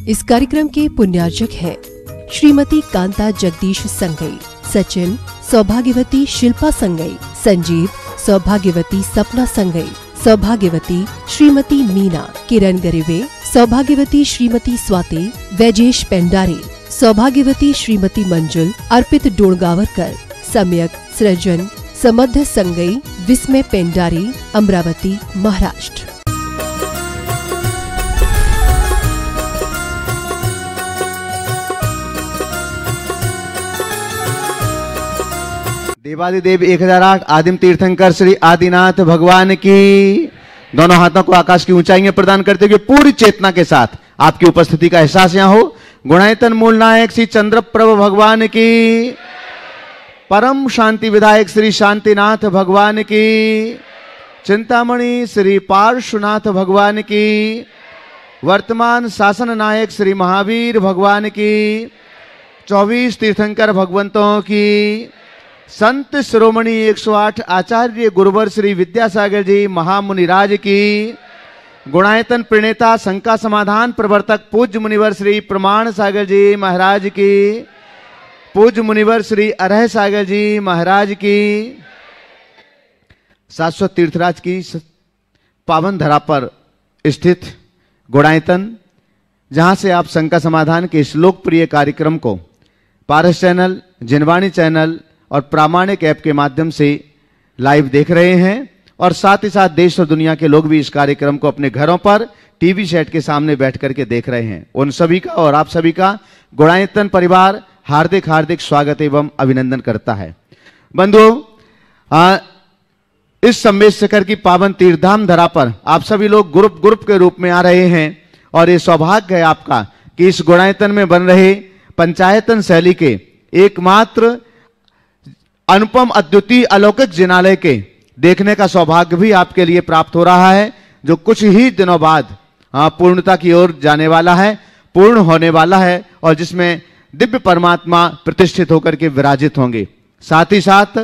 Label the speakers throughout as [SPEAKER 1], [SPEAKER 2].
[SPEAKER 1] इस कार्यक्रम के पुण्यार्जक हैं श्रीमती कांता जगदीश संगई, सचिन सौभाग्यवती शिल्पा संगई, संजीव सौभाग्यवती सपना संगई, सौभाग्यवती श्रीमती मीना, किरण गरिवे सौभाग्यवती श्रीमती स्वाति, वैजेश पेंडारी सौभाग्यवती श्रीमती मंजुल, अर्पित डोणगावरकर, सम्यक सृजन समध्य संगई, विस्मय पेंडारी, अमरावती महाराष्ट्र।
[SPEAKER 2] देवादिदेव 1008 आदिम तीर्थंकर श्री आदिनाथ भगवान की। दोनों हाथों को आकाश की ऊंचाइयां प्रदान करते हुए पूरी चेतना के साथ आपकी उपस्थिति का एहसास यहाँ हो। गुणायतन मूल नायक श्री चंद्रप्रभ भगवान की, परम शांति विधायक श्री शांतिनाथ भगवान की, चिंतामणि श्री पार्श्वनाथ भगवान की, वर्तमान शासन नायक श्री महावीर भगवान की, 24 तीर्थंकर भगवंतों की, संत शिरोमणि 108 आचार्य गुरुवर श्री विद्यासागर जी महामुनिराज की, गुणायतन प्रणेता शंका समाधान प्रवर्तक पूज्य मुनिवर श्री प्रमाण सागर जी महाराज की, पूज्य मुनिवर श्री अरह सागर जी महाराज की, शाश्वत तीर्थराज की पावन धरा पर स्थित गुणायतन, जहां से आप शंका समाधान के इस लोकप्रिय कार्यक्रम को पारस चैनल, जिनवाणी चैनल और प्रामाणिक ऐप के माध्यम से लाइव देख रहे हैं, और साथ ही साथ देश और दुनिया के लोग भी इस कार्यक्रम को अपने घरों पर टीवी सेट के सामने बैठ करके देख रहे हैं। उन सभी का और आप सभी का गुणायतन परिवार हार्दिक हार्दिक स्वागत एवं अभिनंदन करता है। बंधुओं, इस सम्मेद शिखर की पावन तीर्थधाम धरा पर आप सभी लोग ग्रुप के रूप में आ रहे हैं, और ये सौभाग्य है आपका कि इस गुणायतन में बन रहे पंचायतन शैली के एकमात्र अनुपम अद्वितीय अलौकिक जिनालय के देखने का सौभाग्य भी आपके लिए प्राप्त हो रहा है, जो कुछ ही दिनों बाद पूर्णता की ओर जाने वाला है, पूर्ण होने वाला है, और जिसमें दिव्य परमात्मा प्रतिष्ठित होकर के विराजित होंगे। साथ ही साथ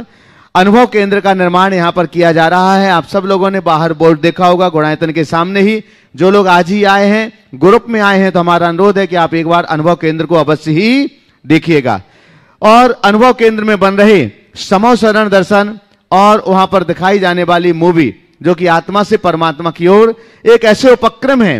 [SPEAKER 2] अनुभव केंद्र का निर्माण यहाँ पर किया जा रहा है। आप सब लोगों ने बाहर बोर्ड देखा होगा गुणायतन के सामने ही। जो लोग आज ही आए हैं, ग्रुप में आए हैं, तो हमारा अनुरोध है कि आप एक बार अनुभव केंद्र को अवश्य ही देखिएगा। और अनुभव केंद्र में बन रहे समो शरण दर्शन और वहां पर दिखाई जाने वाली मूवी, जो कि आत्मा से परमात्मा की ओर एक ऐसे उपक्रम है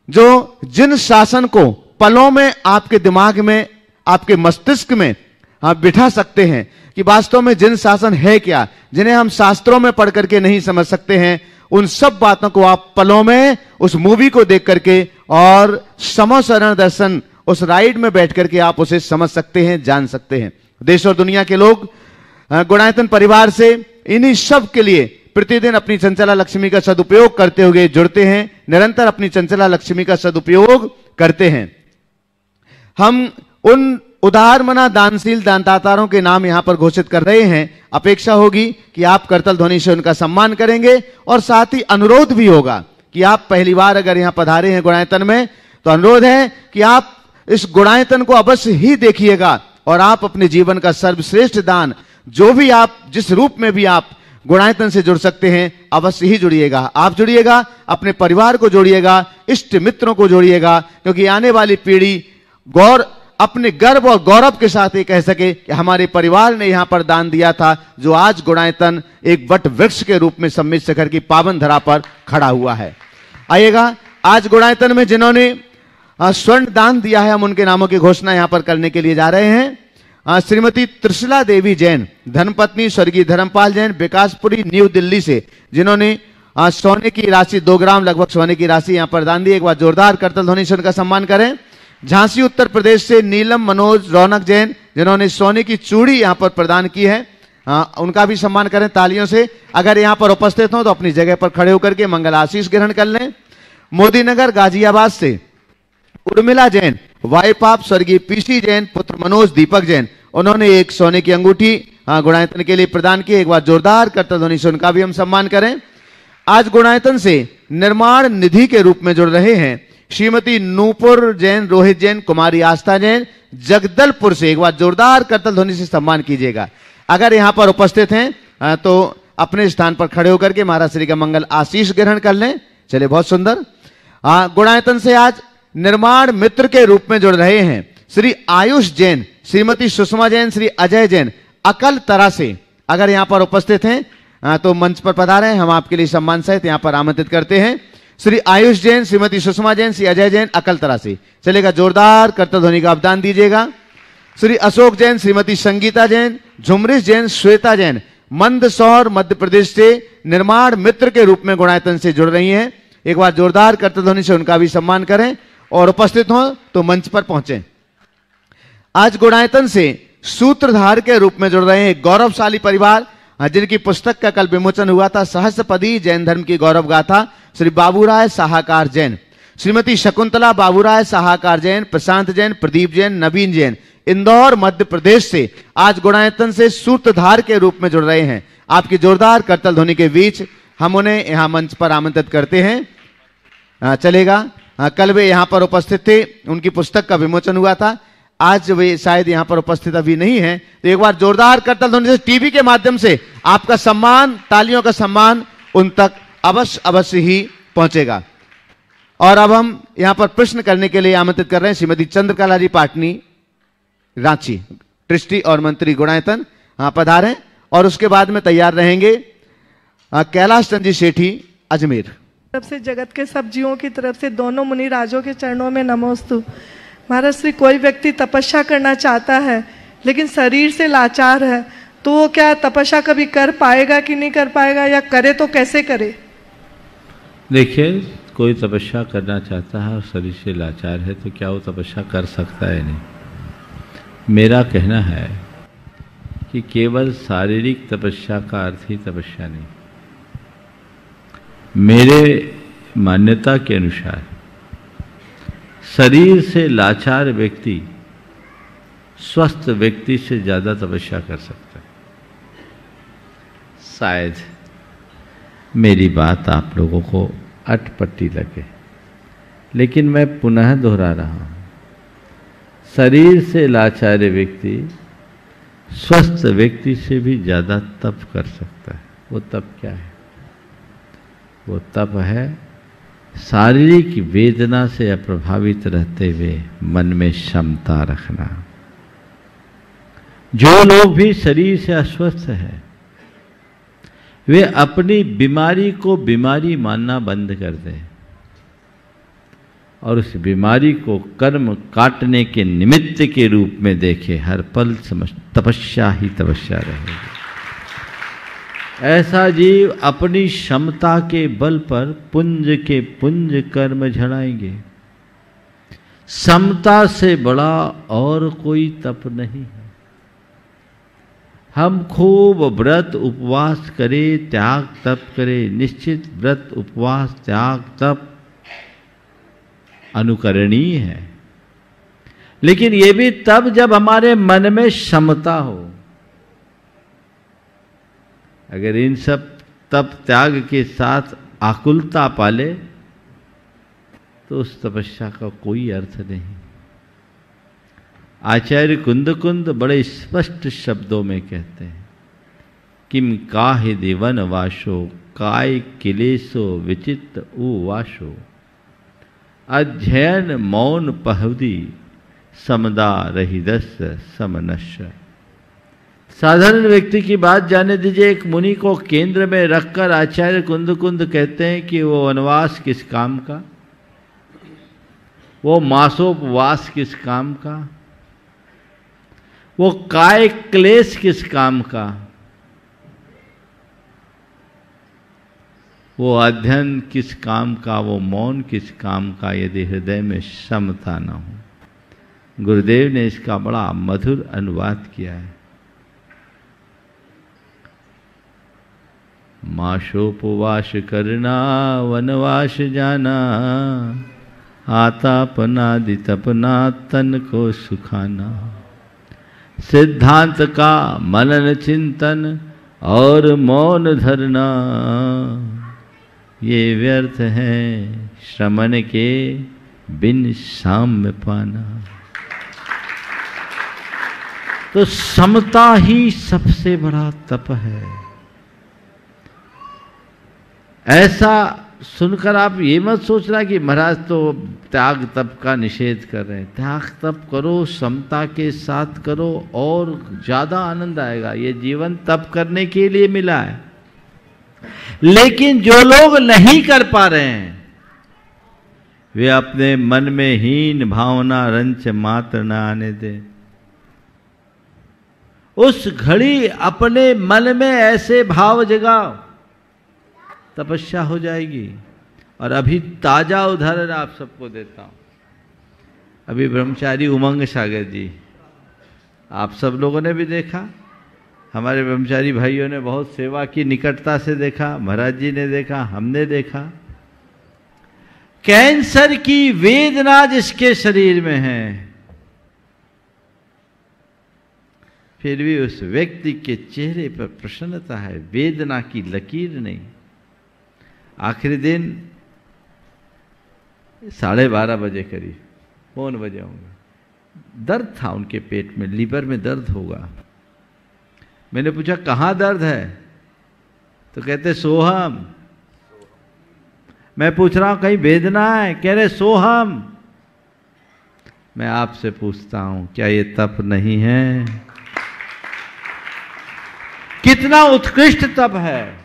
[SPEAKER 2] जो जिन शासन को पलों में आपके दिमाग में, आपके मस्तिष्क में बिठा सकते हैं कि वास्तव में जिन शासन है क्या, जिन्हें हम शास्त्रों में पढ़ करके नहीं समझ सकते हैं, उन सब बातों को आप पलों में उस मूवी को देख करके और समो शरण दर्शन उस राइड में बैठ करके आप उसे समझ सकते हैं, जान सकते हैं। देश और दुनिया के लोग गुणायतन परिवार से इन्हीं सब के लिए प्रतिदिन अपनी चंचला लक्ष्मी का सदुपयोग करते हुए जुड़ते हैं, निरंतर अपनी चंचला लक्ष्मी का सदुपयोग करते हैं। हम उन उदार मना दानशील दानदाताओं के नाम यहां पर घोषित कर रहे हैं। अपेक्षा होगी कि आप करतल ध्वनि से उनका सम्मान करेंगे, और साथ ही अनुरोध भी होगा कि आप पहली बार अगर यहां पधारे हैं गुणायतन में, तो अनुरोध है कि आप इस गुणायतन को अवश्य ही देखिएगा, और आप अपने जीवन का सर्वश्रेष्ठ दान, जो भी आप जिस रूप में भी आप गुणायतन से जुड़ सकते हैं, अवश्य ही जुड़िएगा। आप जुड़िएगा, अपने परिवार को जोड़िएगा, इष्ट मित्रों को जोड़िएगा, क्योंकि आने वाली पीढ़ी अपने गर्व और गौरव के साथ ये कह सके कि हमारे परिवार ने यहां पर दान दिया था, जो आज गुणायतन एक वट वृक्ष के रूप में सम्मेद शिखर की पावन धरा पर खड़ा हुआ है। आइएगा, आज गुणायतन में जिन्होंने स्वर्ण दान दिया है, हम उनके नामों की घोषणा यहां पर करने के लिए जा रहे हैं। श्रीमती त्रिशला देवी जैन, धर्मपत्नी स्वर्गीय धर्मपाल जैन, विकासपुरी न्यू दिल्ली से, जिन्होंने सोने की राशि 2 ग्राम लगभग सोने की राशि यहां पर दान दी। एक बार जोरदार करतल ध्वनि से उनका सम्मान करें। झांसी उत्तर प्रदेश से नीलम मनोज रौनक जैन, जिन्होंने सोने की चूड़ी यहां पर प्रदान की है, उनका भी सम्मान करें तालियों से। अगर यहां पर उपस्थित हो तो अपनी जगह पर खड़े होकर के मंगल आशीष ग्रहण कर लें। मोदीनगर गाजियाबाद से उर्मिला जैन, वाइफ ऑफ स्वर्गीय पीसी जैन, पुत्र मनोज दीपक जैन, उन्होंने एक सोने की अंगूठी गुणायतन के लिए प्रदान की। एक बार जोरदार करतल ध्वनि से उनका भी हम सम्मान करें। आज गुणायतन से निर्माण निधि के रूप में जुड़ रहे हैं श्रीमती नूपुर जैन, रोहित जैन, कुमारी आस्था जैन, जगदलपुर से। एक बार जोरदार करतल ध्वनि से सम्मान कीजिएगा। अगर यहां पर उपस्थित हैं तो अपने स्थान पर खड़े होकर के महाराज श्री का मंगल आशीष ग्रहण कर लें। चलिए, बहुत सुंदर। गुणायतन से आज निर्माण मित्र के रूप में जुड़ रहे हैं श्री आयुष जैन, श्रीमती सुषमा जैन, श्री अजय जैन अकल तरह से अगर यहां पर उपस्थित हैं तो मंच पर पधारें, हम आपके लिए सम्मान सहित यहां पर आमंत्रित करते हैं। श्री आयुष जैन, श्रीमती सुषमा जैन, श्री अजय जैन अकल तरह से। चलेगा, जोरदार करतल ध्वनि का अवदान दीजिएगा। श्री अशोक जैन, श्रीमती संगीता जैन, झुमरिश जैन, श्वेता जैन मंदसौर मध्य प्रदेश से निर्माण मित्र के रूप में गुणायतन से जुड़ रही हैं। एक बार जोरदार करतल ध्वनि से उनका भी सम्मान करें और उपस्थित हो तो मंच पर पहुंचे। आज गुणायतन से सूत्रधार के रूप में जुड़ रहे हैं गौरवशाली परिवार, जिनकी पुस्तक का कल विमोचन हुआ था, सहस्त्रपदी जैन धर्म की गौरव गाथा, श्री बाबूराय साहाकार जैन, श्रीमती शकुंतला बाबूराय साहाकार जैन, प्रशांत जैन, प्रदीप जैन, नवीन जैन इंदौर मध्य प्रदेश से आज गुणायतन से सूत्रधार के रूप में जुड़ रहे हैं। आपकी जोरदार करतल ध्वनि के बीच हम उन्हें यहां मंच पर आमंत्रित करते हैं। चलेगा, कल वे यहां पर उपस्थित थे, उनकी पुस्तक का विमोचन हुआ था, आज वे शायद यहां पर उपस्थित अभी नहीं है, तो एक बार जोरदार करतल ध्वनि से टीवी के माध्यम से आपका सम्मान, तालियों का सम्मान उन तक अवश्य ही पहुंचेगा। और अब हम यहां पर प्रश्न करने के लिए आमंत्रित कर रहे हैं श्रीमती चंद्रकला जी पाटनी, रांची, ट्रस्टी और मंत्री गुणायतन पधारें, और उसके बाद में तैयार रहेंगे कैलाश चंद जी सेठी अजमेर।
[SPEAKER 3] तरफ से जगत के सब जीवों की तरफ से दोनों मुनि राजों के चरणों में नमोस्तु। महाराज श्री, कोई व्यक्ति तपस्या करना चाहता है लेकिन शरीर से लाचार है, तो वो क्या तपस्या कभी कर पाएगा कि नहीं कर पाएगा, या करे तो कैसे करे?
[SPEAKER 4] देखिए, कोई तपस्या करना चाहता है और शरीर से लाचार है तो क्या वो तपस्या कर सकता है? नहीं। मेरा कहना है कि केवल शारीरिक तपस्या का अर्थ ही तपस्या नहीं। मेरे मान्यता के अनुसार शरीर से लाचार व्यक्ति स्वस्थ व्यक्ति से ज्यादा तपस्या कर सकता है। शायद मेरी बात आप लोगों को अटपटी लगे, लेकिन मैं पुनः दोहरा रहा हूं, शरीर से लाचार व्यक्ति स्वस्थ व्यक्ति से भी ज्यादा तप कर सकता है। वो तप क्या है? वो तप है शारीरिक वेदना से अप्रभावित रहते हुए मन में क्षमता रखना। जो लोग भी शरीर से अस्वस्थ हैं, वे अपनी बीमारी को बीमारी मानना बंद कर दें और उस बीमारी को कर्म काटने के निमित्त के रूप में देखें। हर पल तपस्या ही तपस्या रहेगी। ऐसा जीव अपनी क्षमता के बल पर पुंज के पुंज कर्म झड़ाएंगे। समता से बड़ा और कोई तप नहीं है। हम खूब व्रत उपवास करें, त्याग तप करें, निश्चित व्रत उपवास त्याग तप अनुकरणीय है, लेकिन ये भी तब जब हमारे मन में क्षमता हो। अगर इन सब तप त्याग के साथ आकुलता पाले तो उस तपस्या का कोई अर्थ नहीं। आचार्य कुंद बड़े स्पष्ट शब्दों में कहते हैं, किम काहि दिवन वाशो काय किलेशो विचित्त उवाशो अध्ययन मौन पहदी समदा रहिदस समनश। साधारण व्यक्ति की बात जाने दीजिए। एक मुनि को केंद्र में रखकर आचार्य कुंद कहते हैं कि वो वनवास किस काम का, वो मासोपवास किस काम का, वो काय क्लेश किस काम का, वो अध्ययन किस काम का, वो मौन किस काम का, यदि हृदय में समता न हो। गुरुदेव ने इसका बड़ा मधुर अनुवाद किया है। माशोपवास करना वनवास जाना, आतापनादि तपना तन को सुखाना। सिद्धांत का मनन चिंतन और मौन धरना, ये व्यर्थ है श्रमण के बिन साम्य पाना। तो समता ही सबसे बड़ा तप है। ऐसा सुनकर आप ये मत सोचना कि महाराज तो त्याग तप का निषेध कर रहे हैं। त्याग तप करो, समता के साथ करो और ज्यादा आनंद आएगा। ये जीवन तप करने के लिए मिला है। लेकिन जो लोग नहीं कर पा रहे हैं वे अपने मन में हीन भावना रंच मात्र न आने दे। उस घड़ी अपने मन में ऐसे भाव जगाओ, तपस्या हो जाएगी। और अभी ताजा उदाहरण आप सबको देता हूं। अभी ब्रह्मचारी उमंग सागर जी, आप सब लोगों ने भी देखा, हमारे ब्रह्मचारी भाइयों ने बहुत सेवा की, निकटता से देखा, महाराज जी ने देखा, हमने देखा। कैंसर की वेदना जिसके शरीर में है, फिर भी उस व्यक्ति के चेहरे पर प्रसन्नता है, वेदना की लकीर नहीं। आखिरी दिन 12:30 बजे करीब फोन बजे होंगे, दर्द था उनके पेट में, लीवर में दर्द होगा। मैंने पूछा कहाँ दर्द है, तो कहते सोहम। मैं पूछ रहा हूं कहीं वेदना है, कह रहे सोहम। मैं आपसे पूछता हूं क्या ये तप नहीं है? कितना उत्कृष्ट तप है।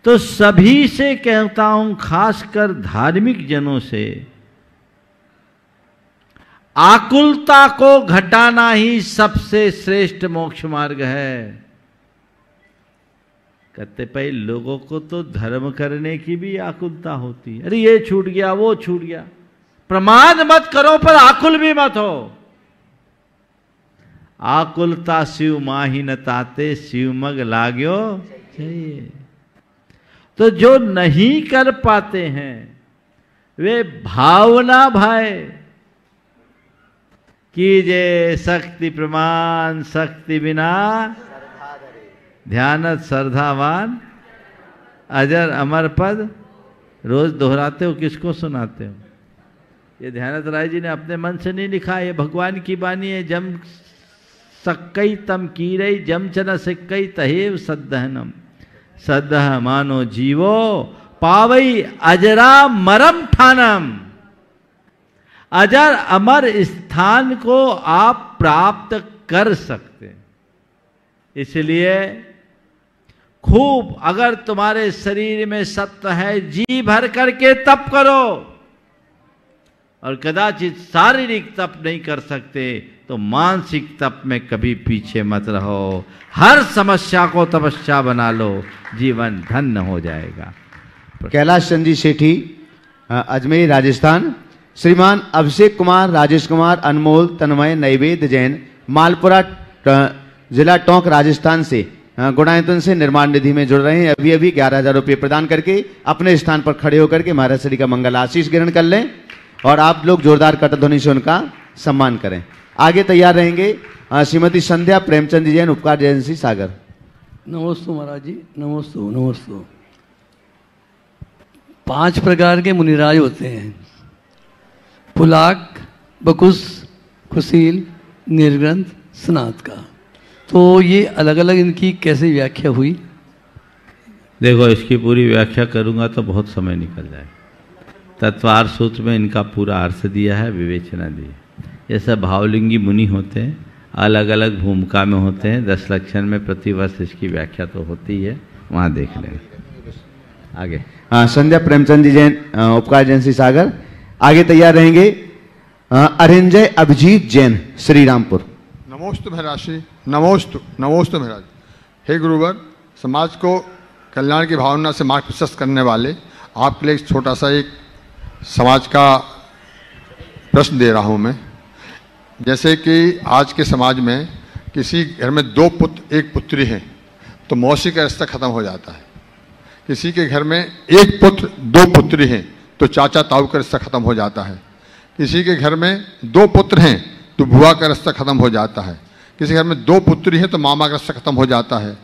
[SPEAKER 4] तो सभी से कहता हूं, खासकर धार्मिक जनों से, आकुलता को घटाना ही सबसे श्रेष्ठ मोक्ष मार्ग है। कहते भाई लोगों को तो धर्म करने की भी आकुलता होती है। अरे ये छूट गया, वो छूट गया। प्रमाद मत करो पर आकुल भी मत हो। आकुलता शिव माही न ताते, शिव मग लाग्यो चाहिए। तो जो नहीं कर पाते हैं वे भावना भाई कीजे शक्ति प्रमाण, शक्ति बिना ध्यानत श्रद्धावान, अजर अमर पद। रोज दोहराते हो, किसको सुनाते हो? ये ध्यानत राय जी ने अपने मन से नहीं लिखा, ये भगवान की बानी है। जम सक्कई तम कीरई, जम चन सिक्कई तहेव सद्दहनम, सद्दह मानो जीवो पावई अजरा मरम ठानम। अजर अमर स्थान को आप प्राप्त कर सकते हैं। इसलिए खूब, अगर तुम्हारे शरीर में सत्व है, जी भर करके तप करो। और कदाचित शारीरिक तप नहीं कर सकते तो मानसिक तप में कभी पीछे मत रहो। हर समस्या को तपस्या बना लो, जीवन धन्य हो जाएगा।
[SPEAKER 2] कैलाश चंद जी सेठी, अजमेर राजस्थान। श्रीमान अभिषेक कुमार, राजेश कुमार, अनमोल, तन्मय, नैवेद्य जैन, मालपुरा जिला टोंक राजस्थान से गुणायतन से निर्माण निधि में जुड़ रहे हैं। अभी अभी 11,000 रुपये प्रदान करके अपने स्थान पर खड़े होकर के महाराज श्री का मंगल आशीष ग्रहण कर लें और आप लोग जोरदार कटध्वनि से उनका सम्मान करें। आगे तैयार रहेंगे श्रीमती संध्या प्रेमचंद जैन, उपकार एजेंसी सागर।
[SPEAKER 5] नमोस्तु महाराज जी, नमोस्तु नमोस्तु। 5 प्रकार के मुनिराज होते हैं, पुलाक, बकुस, कुशील, निर्ग्रंथ, सनात का। तो ये अलग अलग इनकी कैसे व्याख्या हुई?
[SPEAKER 4] देखो, इसकी पूरी व्याख्या करूंगा तो बहुत समय निकल जाए। तत्वार सूत्र में इनका पूरा अर्थ दिया है, विवेचना दी है। जैसे भावलिंगी मुनि होते हैं, अलग अलग भूमिका में होते हैं, 10 लक्षण में प्रतिवर्ष इसकी व्याख्या तो होती है, वहाँ देख लेंगे। आगे
[SPEAKER 2] संध्या प्रेमचंद जी जैन, उपकार एजेंसी सागर। आगे तैयार रहेंगे अरिंजय अभिजीत जैन, श्री रामपुर।
[SPEAKER 6] नमोस्तु महाराज श्री, नमोस्तु नमोस्तु महाराज। हे गुरुवर, समाज को कल्याण की भावना से मार्ग प्रशस्त करने वाले आपके लिए एक छोटा सा एक समाज का प्रश्न दे रहा हूँ मैं। जैसे कि आज के समाज में किसी घर में 2 पुत्र 1 पुत्री है तो मौसी का रिश्ता खत्म हो जाता है। किसी के घर में 1 पुत्र 2 पुत्री हैं तो चाचा ताऊ का रिश्ता खत्म हो जाता है। किसी के घर में 2 पुत्र हैं तो बुआ का रिश्ता खत्म हो जाता है। किसी घर में 2 पुत्री हैं तो मामा का रिश्ता खत्म हो जाता है।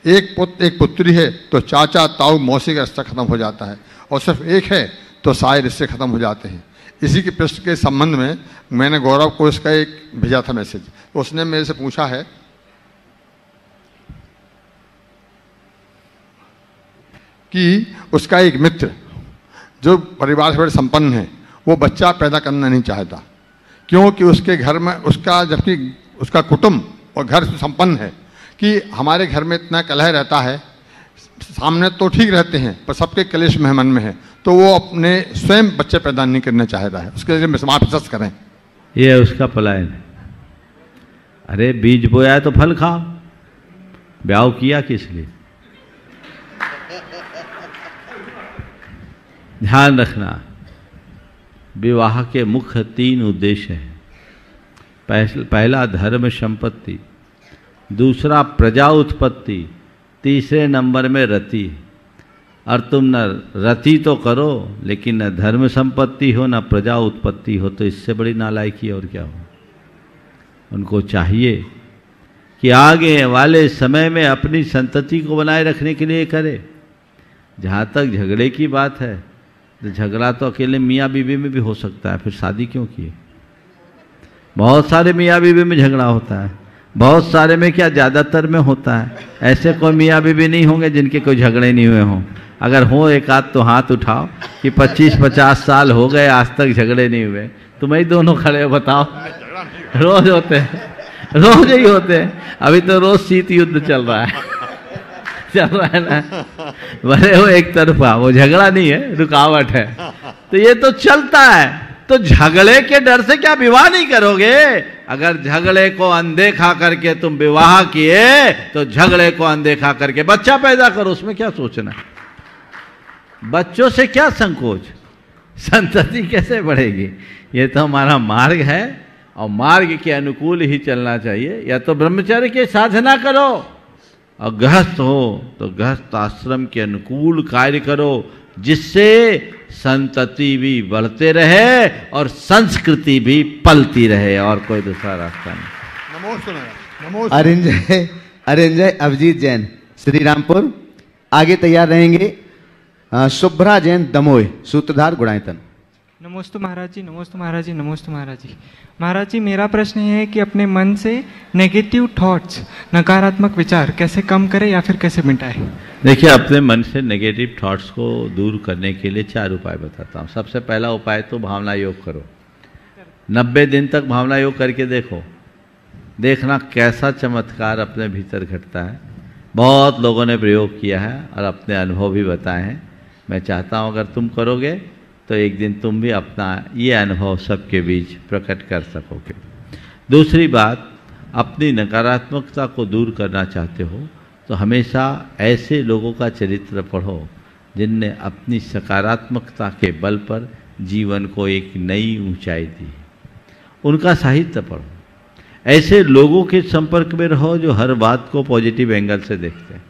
[SPEAKER 6] 1 पुत्र 1 पुत्री है तो चाचा ताऊ मौसी का रिश्ता खत्म हो जाता है। और सिर्फ 1 है तो सारे रिश्ते खत्म हो जाते हैं। इसी के प्रश्न के संबंध में मैंने गौरव को इसका एक भेजा था मैसेज। तो उसने मेरे से पूछा है कि उसका एक मित्र जो परिवार से बड़े संपन्न है, वो बच्चा पैदा करना नहीं चाहता, क्योंकि उसके घर में उसका, जबकि उसका कुटुंब और घर संपन्न है, कि हमारे घर में इतना कलह रहता है, सामने तो ठीक रहते हैं पर सबके कलेश में मन में है, तो वो अपने स्वयं बच्चे पैदा नहीं करना चाहता है, उसके लिए समाप्त करें।
[SPEAKER 4] ये है उसका पलायन। अरे बीज बोया है तो फल खाओ, ब्याह किया किस लिए? ध्यान रखना, विवाह के मुख्य 3 उद्देश्य हैं। पहला धर्म संपत्ति, दूसरा प्रजा उत्पत्ति, तीसरे नंबर में रति। और तुम न रति तो करो लेकिन न धर्म संपत्ति हो न प्रजा उत्पत्ति हो, तो इससे बड़ी नालायकी और क्या हो। उनको चाहिए कि आगे वाले समय में अपनी संतति को बनाए रखने के लिए करे। जहाँ तक झगड़े की बात है, तो झगड़ा तो अकेले मियाँ बीवी में भी हो सकता है, फिर शादी क्यों किए? बहुत सारे मियाँ बीवी में झगड़ा होता है, बहुत सारे में क्या ज़्यादातर में होता है। ऐसे कोई मियाँ बीवी नहीं होंगे जिनके कोई झगड़े नहीं हुए हों। अगर हो एक आध तो हाथ उठाओ कि 25-50 साल हो गए आज तक झगड़े नहीं हुए। तुम्हें दोनों खड़े हो, बताओ। रोज होते हैं, रोज ही होते हैं। अभी तो रोज शीत युद्ध चल रहा है, चल रहा है ना। भले हो एक तरफा, वो झगड़ा नहीं है, रुकावट है। तो ये तो चलता है। तो झगड़े के डर से क्या विवाह नहीं करोगे? अगर झगड़े को अनदेखा करके तुम विवाह किए तो झगड़े को अनदेखा करके बच्चा पैदा करो, उसमें क्या सोचना है? बच्चों से क्या संकोच, संतति कैसे बढ़ेगी? ये तो हमारा मार्ग है और मार्ग के अनुकूल ही चलना चाहिए। या तो ब्रह्मचर्य की साधना करो और गृहस्थ हो तो गृहस्थ आश्रम के अनुकूल कार्य करो, जिससे संतति भी बढ़ते रहे और संस्कृति भी पलती रहे, और कोई दूसरा रास्ता नहीं।
[SPEAKER 2] अरिंजय अभिजीत जैन श्री रामपुर, आगे तैयार रहेंगे शुभ्रा जैन दमोह सूत्रधार गुणायतन।
[SPEAKER 7] नमोस्तु महाराज जी, नमोस्तु महाराज जी, नमोस्तु महाराज जी। महाराज जी, मेरा प्रश्न ये है कि अपने मन से नेगेटिव थॉट्स, नकारात्मक विचार कैसे कम करें या फिर कैसे मिटाएं?
[SPEAKER 4] देखिए, अपने मन से नेगेटिव थॉट्स को दूर करने के लिए 4 उपाय बताता हूँ। सबसे पहला उपाय तो भावना योग करो। 90 दिन तक भावना योग करके देखो, देखना कैसा चमत्कार अपने भीतर घटता है। बहुत लोगों ने प्रयोग किया है और अपने अनुभव भी बताए हैं। मैं चाहता हूँ अगर तुम करोगे तो एक दिन तुम भी अपना ये अनुभव सबके बीच प्रकट कर सकोगे। दूसरी बात, अपनी नकारात्मकता को दूर करना चाहते हो तो हमेशा ऐसे लोगों का चरित्र पढ़ो जिनने अपनी सकारात्मकता के बल पर जीवन को एक नई ऊंचाई दी। उनका साहित्य पढ़ो। ऐसे लोगों के संपर्क में रहो जो हर बात को पॉजिटिव एंगल से देखते हैं।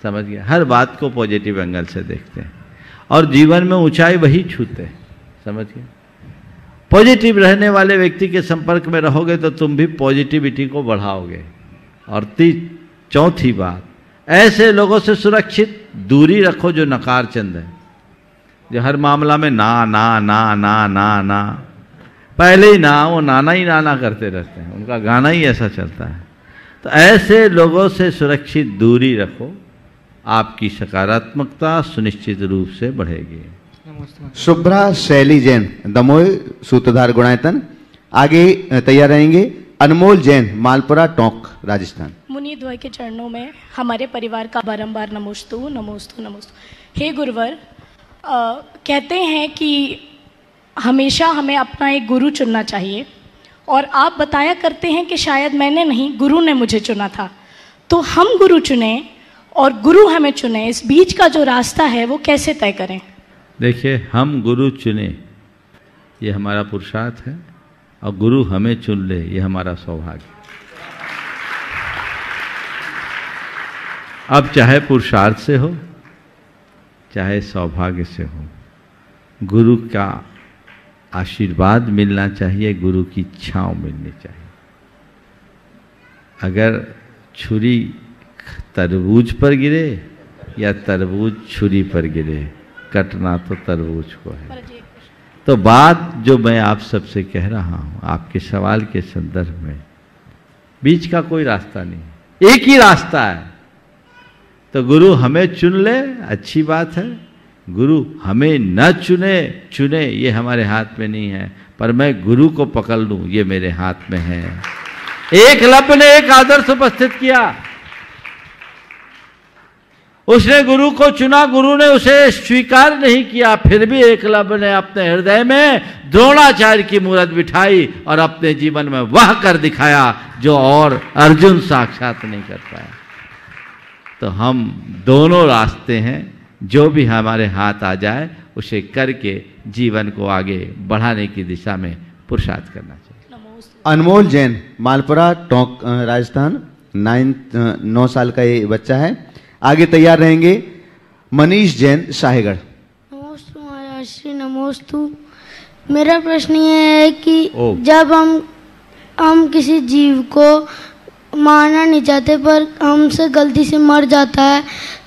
[SPEAKER 4] समझ गए? हर बात को पॉजिटिव एंगल से देखते हैं और जीवन में ऊंचाई वही छूते हैं। समझ गए? पॉजिटिव रहने वाले व्यक्ति के संपर्क में रहोगे तो तुम भी पॉजिटिविटी को बढ़ाओगे। और चौथी बात, ऐसे लोगों से सुरक्षित दूरी रखो जो नकार चंद है, जो हर मामला में ना ना ना ना ना ना, पहले ही ना, वो नाना ही नाना करते रहते हैं, उनका गाना ही ऐसा चलता है। तो ऐसे लोगों से सुरक्षित दूरी रखो, आपकी सकारात्मकता सुनिश्चित रूप से बढ़ेगी।
[SPEAKER 2] शुभ्रा शैली जैन दमोह सूत्रधार गुणायतन, आगे तैयार रहेंगे अनमोल जैन मालपुरा टोंक राजस्थान।
[SPEAKER 8] मुनि द्वय के चरणों में हमारे परिवार का बारंबार नमोस्तु नमोस्तु नमोस्तु। हे गुरुवर, कहते हैं कि हमेशा हमें अपना एक गुरु चुनना चाहिए, और आप बताया करते हैं कि शायद मैंने नहीं, गुरु ने मुझे चुना था। तो हम गुरु चुने और गुरु हमें चुने, इस बीच का जो रास्ता है वो कैसे तय करें?
[SPEAKER 4] देखिए, हम गुरु चुने ये हमारा पुरुषार्थ है, और गुरु हमें चुन ले ये हमारा सौभाग्य। अब चाहे पुरुषार्थ से हो चाहे सौभाग्य से हो, गुरु का आशीर्वाद मिलना चाहिए, गुरु की छांव मिलनी चाहिए। अगर छुरी तरबूज पर गिरे या तरबूज छुरी पर गिरे, कटना तो तरबूज को है। तो बात जो मैं आप सबसे कह रहा हूं आपके सवाल के संदर्भ में, बीच का कोई रास्ता नहीं, एक ही रास्ता है। तो गुरु हमें चुन ले, अच्छी बात है, गुरु हमें न चुने ये हमारे हाथ में नहीं है, पर मैं गुरु को पकड़ लूं ये मेरे हाथ में है। एकलव्य ने एक आदर्श उपस्थित किया, उसने गुरु को चुना, गुरु ने उसे स्वीकार नहीं किया, फिर भी एकलव्य ने अपने हृदय में द्रोणाचार्य की मूरत बिठाई और अपने जीवन में वह कर दिखाया जो और अर्जुन साक्षात नहीं कर पाया। तो हम दोनों रास्ते हैं, जो भी हमारे हाथ आ जाए उसे करके जीवन को आगे बढ़ाने की दिशा में पुरुषार्थ करना चाहिए।
[SPEAKER 2] अनमोल जैन, मालपुरा टोंक, राजस्थान, 9 साल का ये बच्चा है। आगे तैयार रहेंगे मनीष जैन, शाहेगढ़।
[SPEAKER 9] नमोस्तु महाराज श्री, नमोस्तु। मेरा प्रश्न ये है कि जब हम किसी जीव को मारना नहीं चाहते पर हमसे गलती से मर जाता है,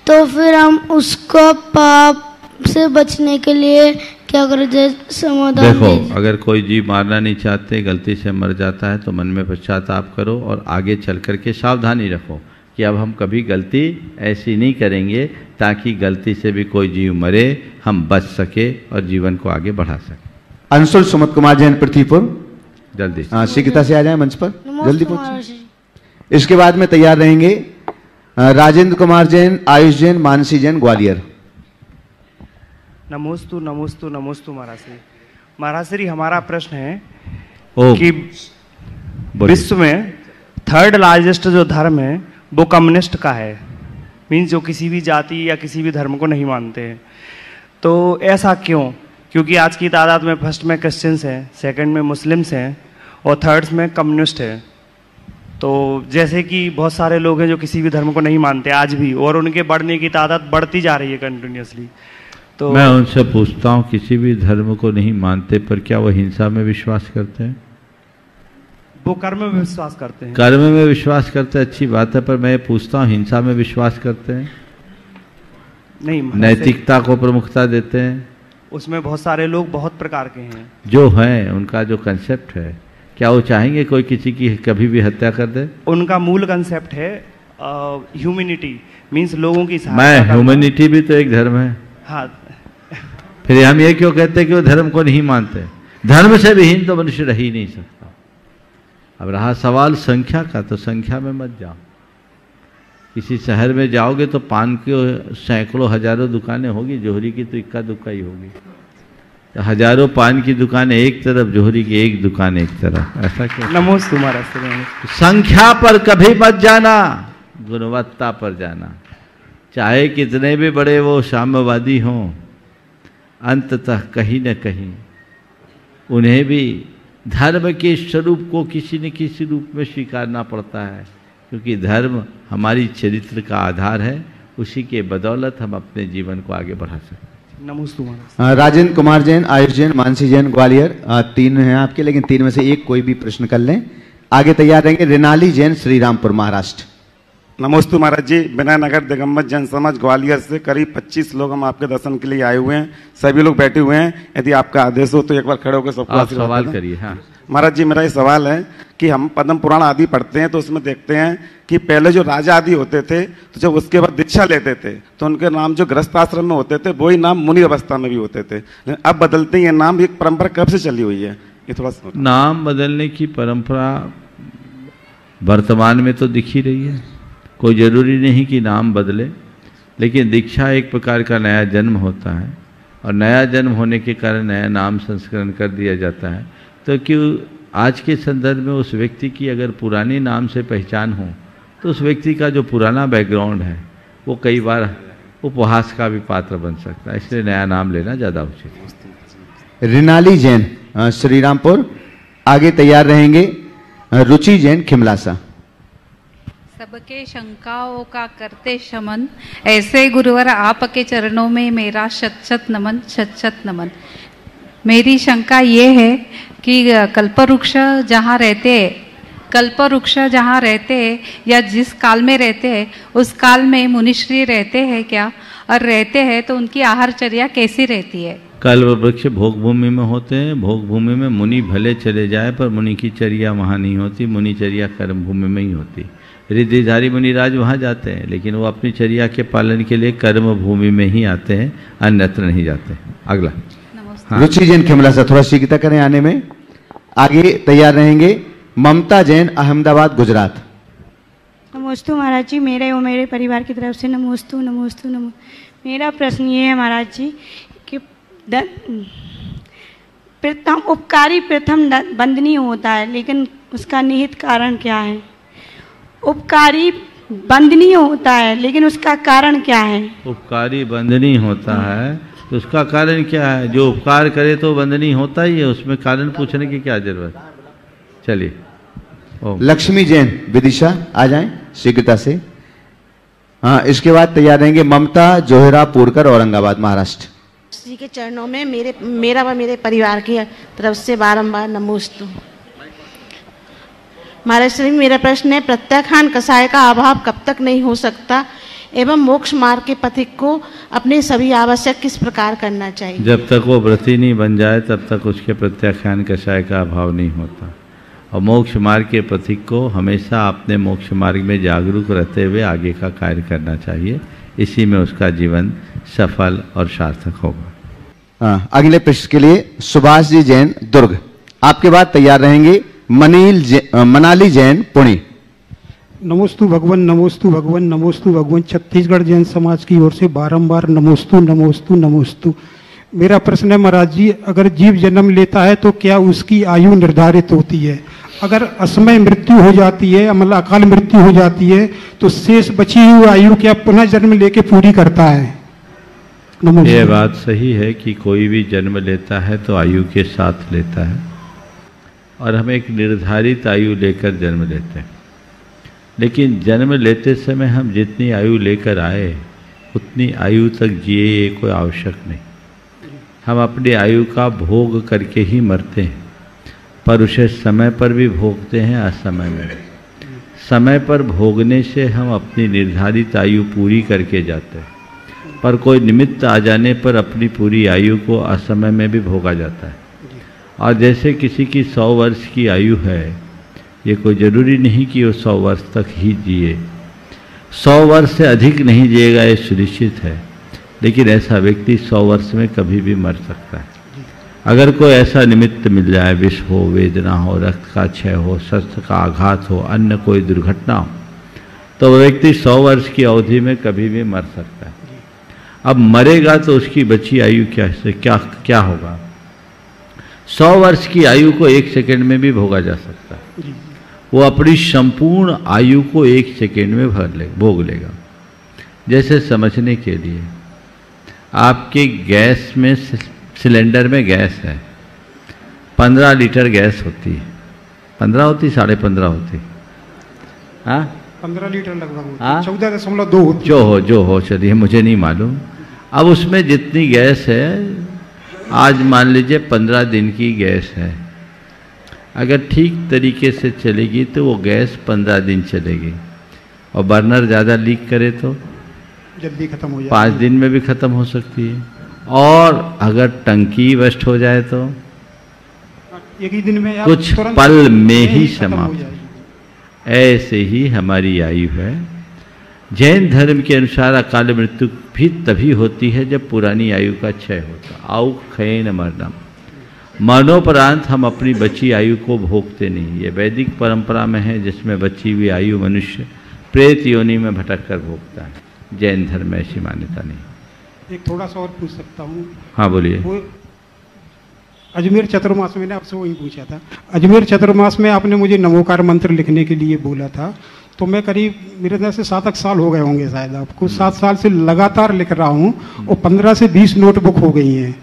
[SPEAKER 9] तो फिर हम उसको पाप से बचने के लिए क्या करें? समाधान
[SPEAKER 4] देखो, अगर कोई जीव मारना नहीं चाहते, गलती से मर जाता है, तो मन में पश्चाताप करो और आगे चल करके सावधानी रखो कि अब हम कभी गलती ऐसी नहीं करेंगे ताकि गलती से भी कोई जीव मरे, हम बच सके और जीवन को आगे बढ़ा सके।
[SPEAKER 2] अंशुल सुमत कुमार जैन, पृथ्वीपुर।
[SPEAKER 4] जल्दी
[SPEAKER 2] शीघ्रता से आ जाए मंच पर, जल्दी पहुंचे। इसके बाद में तैयार रहेंगे राजेंद्र कुमार जैन, आयुष जैन, मानसी जैन, ग्वालियर।
[SPEAKER 10] नमोस्तु नमोस्तु नमोस्तु महाराज श्री। महाराज श्री, हमारा प्रश्न है कि विश्व में 3rd लार्जेस्ट जो धर्म है वो कम्युनिस्ट का है, मीन्स जो किसी भी जाति या किसी भी धर्म को नहीं मानते हैं। तो ऐसा क्यों? क्योंकि आज की तादाद में फर्स्ट में क्रिश्चियंस हैं, सेकंड में मुस्लिम्स हैं और थर्ड में कम्युनिस्ट है। तो जैसे कि बहुत सारे लोग हैं जो किसी भी धर्म को नहीं मानते आज भी, और उनके बढ़ने की तादाद बढ़ती जा रही है कंटिन्यूसली। तो
[SPEAKER 4] मैं उनसे पूछता हूँ, किसी भी धर्म को नहीं मानते पर क्या वो हिंसा में विश्वास करते हैं?
[SPEAKER 10] वो कर्म में विश्वास करते हैं।
[SPEAKER 4] कर्म में विश्वास करते हैं, अच्छी बात है, पर मैं पूछता हूँ हिंसा में विश्वास करते हैं?
[SPEAKER 10] नहीं।
[SPEAKER 4] नैतिकता को प्रमुखता देते हैं?
[SPEAKER 10] उसमें बहुत सारे लोग बहुत प्रकार के हैं
[SPEAKER 4] जो हैं, उनका जो कंसेप्ट है, क्या वो चाहेंगे कोई किसी की कभी भी हत्या कर दे?
[SPEAKER 10] उनका मूल कंसेप्ट है ह्यूमैनिटी, मींस लोगों की सहायता।
[SPEAKER 4] मैं ह्यूमैनिटी भी तो एक धर्म है।
[SPEAKER 10] हाँ।
[SPEAKER 4] फिर हम ये क्यों कहते हैं कि वो धर्म को नहीं मानते? धर्म से विहीन तो मनुष्य रह ही नहीं सकता। अब रहा सवाल संख्या का, तो संख्या में मत जाओ। किसी शहर में जाओगे तो पान की सैकड़ों हजारों दुकानें होगी, जोहरी की तो इक्का दुक्का ही होगी। तो हजारों पान की दुकानें एक तरफ, जोहरी की एक दुकान एक तरफ, ऐसा क्यों?
[SPEAKER 10] नमोस्तु तुम्हारा।
[SPEAKER 4] संख्या पर कभी मत जाना, गुणवत्ता पर जाना। चाहे कितने भी बड़े वो साम्यवादी हों, अंततः कहीं न कहीं उन्हें भी धर्म के स्वरूप को किसी न किसी रूप में स्वीकारना पड़ता है, क्योंकि धर्म हमारी चरित्र का आधार है। उसी के बदौलत हम अपने जीवन को आगे बढ़ा सकते।
[SPEAKER 10] नमस्ते।
[SPEAKER 2] राजेंद्र कुमार जैन, आयुष जैन, मानसी जैन, ग्वालियर। 3 हैं आपके, लेकिन 3 में से एक कोई भी प्रश्न कर लें। आगे तैयार रहेंगे रिनाली जैन, श्रीरामपुर, महाराष्ट्र।
[SPEAKER 11] नमस्ते महाराज जी, विनय नगर दिगंबर जन समाज ग्वालियर से करीब 25 लोग हम आपके दर्शन के लिए आए हुए हैं। सभी लोग बैठे हुए हैं, यदि आपका आदेश हो तो एक बार खड़े होकर सबको
[SPEAKER 4] सवाल करिए। हाँ
[SPEAKER 11] महाराज जी, मेरा ये सवाल है कि हम पद्म पुराण आदि पढ़ते हैं तो उसमें देखते हैं कि पहले जो राजा आदि होते थे, तो जब उसके बाद दीक्षा लेते थे तो उनके नाम जो गृहस्थ आश्रम में होते थे वही नाम मुनि अवस्था में भी होते थे। अब बदलते ये नाम, एक परंपरा कब से चली हुई है? ये थोड़ा
[SPEAKER 4] नाम बदलने की परंपरा वर्तमान में तो दिख ही रही है। कोई जरूरी नहीं कि नाम बदले, लेकिन दीक्षा एक प्रकार का नया जन्म होता है, और नया जन्म होने के कारण नया नाम संस्करण कर दिया जाता है। तो क्यों आज के संदर्भ में उस व्यक्ति की अगर पुराने नाम से पहचान हो, तो उस व्यक्ति का जो पुराना बैकग्राउंड है वो कई बार उपहास का भी पात्र बन सकता है, इसलिए नया नाम लेना ज़्यादा उचित है।
[SPEAKER 2] रिनाली जैन, श्रीरामपुर। आगे तैयार रहेंगे रुचि जैन, खिमलासा।
[SPEAKER 12] सबके शंकाओं का करते शमन, ऐसे गुरुवर आपके चरणों में मेरा शत शत नमन, शत शत नमन। मेरी शंका ये है कि कल्पवृक्ष जहाँ रहते हैं या जिस काल में रहते हैं उस काल में मुनिश्री रहते हैं क्या, और रहते हैं तो उनकी आहारचर्या कैसी रहती है?
[SPEAKER 4] कल्प वृक्ष भोग भूमि में होते हैं। भोग भूमि में मुनि भले चले जाए पर मुनि की चर्या वहाँ नहीं होती, मुनि चर्या कर्म भूमि में ही होती। रिद्धिधारी मुनिराज वहाँ जाते हैं, लेकिन वो अपनी चर्या के पालन के लिए कर्म भूमि में ही आते हैं, अन्यत्र नहीं जाते। अगला
[SPEAKER 2] रुचि जैन खेमला से थोड़ा शीघ्रता करें आने में। आगे तैयार रहेंगे ममता जैन अहमदाबाद गुजरात।
[SPEAKER 13] नमोस्तु महाराज जी, मेरे और मेरे परिवार की तरफ से नमोस्तु नमोस्तु नमो। मेरा प्रश्न ये है महाराज जी कि प्रथम उपकारी प्रथम वंदनीय होता है, लेकिन उसका निहित कारण क्या है? उपकारी वंदनीय होता है, लेकिन उसका कारण क्या है?
[SPEAKER 4] उपकारी वंदनीय होता है तो उसका कारण क्या है? जो उपकार करे तो वंदनीय होता ही है, उसमें कारण पूछने की क्या जरूरत। चलिए
[SPEAKER 2] लक्ष्मी जैन विदिशा आ जाएं शीघ्रता से। हाँ, इसके बाद तैयार रहेंगे ममता जोहरा पुरकर औरंगाबाद महाराष्ट्र।
[SPEAKER 14] श्री के चरणों में मेरा व मेरे परिवार की तरफ से बारंबार नमोस्तु। महाराज श्री, मेरा प्रश्न है प्रत्याख्यान कषाय का अभाव कब तक नहीं हो सकता एवं मोक्ष मार्ग के पथिक को अपने सभी आवश्यक किस प्रकार करना चाहिए?
[SPEAKER 4] जब तक वो व्रती नहीं बन जाए तब तक उसके प्रत्याख्यान कषाय का अभाव नहीं होता। और मोक्ष मार्ग के पथिक को हमेशा अपने मोक्ष मार्ग में जागरूक रहते हुए आगे का कार्य करना चाहिए, इसी में उसका जीवन सफल और सार्थक होगा।
[SPEAKER 2] अगले प्रश्न के लिए सुभाष जी जैन दुर्ग, आपके बाद तैयार रहेंगे मनाली जैन पुणे।
[SPEAKER 15] नमोस्तु भगवान, नमोस्तु भगवान, नमोस्तु भगवान। छत्तीसगढ़ जैन समाज की ओर से बारंबार नमोस्तु नमोस्तु नमोस्तु। मेरा प्रश्न है महाराज जी, अगर जीव जन्म लेता है तो क्या उसकी आयु निर्धारित होती है? अगर असमय मृत्यु हो जाती है, मतलब अकाल मृत्यु हो जाती है, तो शेष बची हुई आयु क्या पुनः जन्म लेके पूरी करता है?
[SPEAKER 4] ये बात सही है कि कोई भी जन्म लेता है तो आयु के साथ लेता है, और हम एक निर्धारित आयु लेकर जन्म लेते हैं। लेकिन जन्म लेते समय हम जितनी आयु लेकर आए उतनी आयु तक जिए, ये कोई आवश्यक नहीं। हम अपनी आयु का भोग करके ही मरते हैं, पर उसे समय पर भी भोगते हैं, असमय में। समय पर भोगने से हम अपनी निर्धारित आयु पूरी करके जाते हैं, पर कोई निमित्त आ जाने पर अपनी पूरी आयु को असमय में भी भोगा जाता है। और जैसे किसी की 100 वर्ष की आयु है, ये कोई ज़रूरी नहीं कि वो 100 वर्ष तक ही जिए। 100 वर्ष से अधिक नहीं जिएगा ये सुनिश्चित है, लेकिन ऐसा व्यक्ति 100 वर्ष में कभी भी मर सकता है। अगर कोई ऐसा निमित्त मिल जाए, विष हो, वेदना हो, रक्त का क्षय हो, शस्त्र का आघात हो, अन्य कोई दुर्घटना हो, तो वह व्यक्ति 100 वर्ष की अवधि में कभी भी मर सकता है। अब मरेगा तो उसकी बची आयु क्या होगा? 100 वर्ष की आयु को 1 सेकंड में भी भोगा जा सकता है। वो अपनी संपूर्ण आयु को 1 सेकंड में भोग लेगा। जैसे समझने के लिए, आपके गैस में सिलेंडर में गैस है, 15 लीटर गैस होती है। 15 होती, 15.5 होती? हाँ,
[SPEAKER 15] 15 लीटर लगभग, 14.2 होती।
[SPEAKER 4] जो हो चलिए, मुझे नहीं मालूम। अब उसमें जितनी गैस है, आज मान लीजिए 15 दिन की गैस है। अगर ठीक तरीके से चलेगी तो वो गैस 15 दिन चलेगी, और बर्नर ज़्यादा लीक करे तो
[SPEAKER 15] जल्दी खत्म हो जाए,
[SPEAKER 4] 5 दिन में भी खत्म हो सकती है। और अगर टंकी वेस्ट हो जाए तो
[SPEAKER 15] एक ही दिन में,
[SPEAKER 4] कुछ पल में ही समाप्त। ऐसे ही हमारी आयु है। जैन धर्म के अनुसार अकाल मृत्यु भी तभी होती है जब पुरानी आयु का क्षय होता। आउ क्षयेन मरणम, मरणोपरांत हम अपनी बची आयु को भोगते नहीं। ये वैदिक परंपरा में है, जिसमें बची हुई आयु मनुष्य प्रेत योनि में भटक कर भोगता है। जैन धर्म में ऐसी मान्यता नहीं।
[SPEAKER 15] एक थोड़ा सा और पूछ सकता हूँ?
[SPEAKER 4] हाँ बोलिए।
[SPEAKER 15] अजमेर चतुर्मास में आपसे वही पूछा था। अजमेर चतुर्मास में आपने मुझे नमोकार मंत्र लिखने के लिए बोला था, तो मैं करीब मेरे तरह से 7 साल हो गए होंगे शायद आपको। 7 साल से लगातार लिख रहा हूँ, और 15 से 20 नोटबुक हो गई हैं।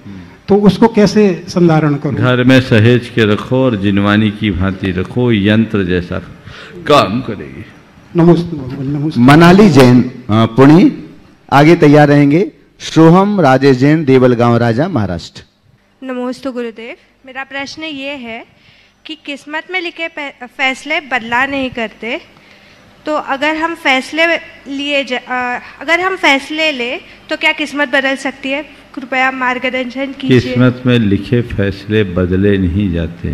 [SPEAKER 15] तो उसको कैसे संधारण करूँ?
[SPEAKER 4] घर में सहेज के रखो और जिनवानी की भांति रखो, यंत्र जैसा काम करेगी।
[SPEAKER 15] नमस्ते नमस्ते।
[SPEAKER 2] मनाली जैन पुणे, आगे तैयार रहेंगे सोहम राजेश जैन देवलगांव राजा महाराष्ट्र।
[SPEAKER 16] नमोस्तु गुरुदेव, मेरा प्रश्न ये है कि किस्मत में लिखे फैसले बदला नहीं करते, तो अगर हम फैसले ले तो क्या किस्मत बदल सकती है? कृपया मार्गदर्शन कीजिए।
[SPEAKER 4] किस्मत में लिखे फैसले बदले नहीं जाते,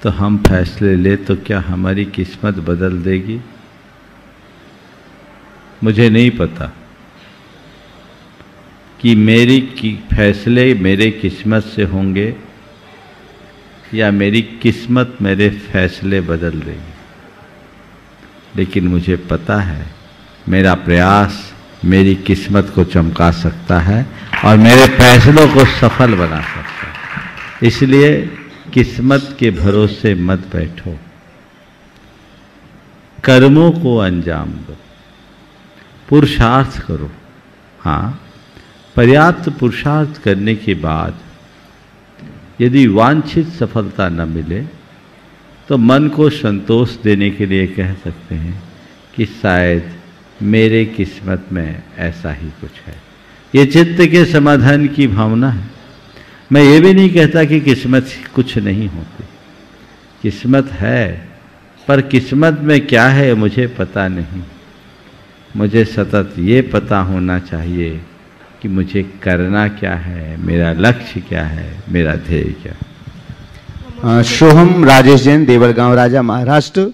[SPEAKER 4] तो हम फैसले ले तो क्या हमारी किस्मत बदल देगी? मुझे नहीं पता कि मेरी फैसले मेरे किस्मत से होंगे या मेरी किस्मत मेरे फैसले बदल देगी, लेकिन मुझे पता है मेरा प्रयास मेरी किस्मत को चमका सकता है और मेरे फैसलों को सफल बना सकता है। इसलिए किस्मत के भरोसे मत बैठो, कर्मों को अंजाम दो, पुरुषार्थ करो। हाँ, पर्याप्त पुरुषार्थ करने के बाद यदि वांछित सफलता न मिले तो मन को संतोष देने के लिए कह सकते हैं कि शायद मेरे किस्मत में ऐसा ही कुछ है। ये चित्त के समाधान की भावना है। मैं ये भी नहीं कहता कि किस्मत कुछ नहीं होती, किस्मत है, पर किस्मत में क्या है मुझे पता नहीं। मुझे सतत ये पता होना चाहिए कि मुझे करना क्या है, मेरा लक्ष्य क्या है, मेरा ध्येय क्या है।
[SPEAKER 2] सोहम राजेश जैन, देवरगांव राजा, महाराष्ट्र।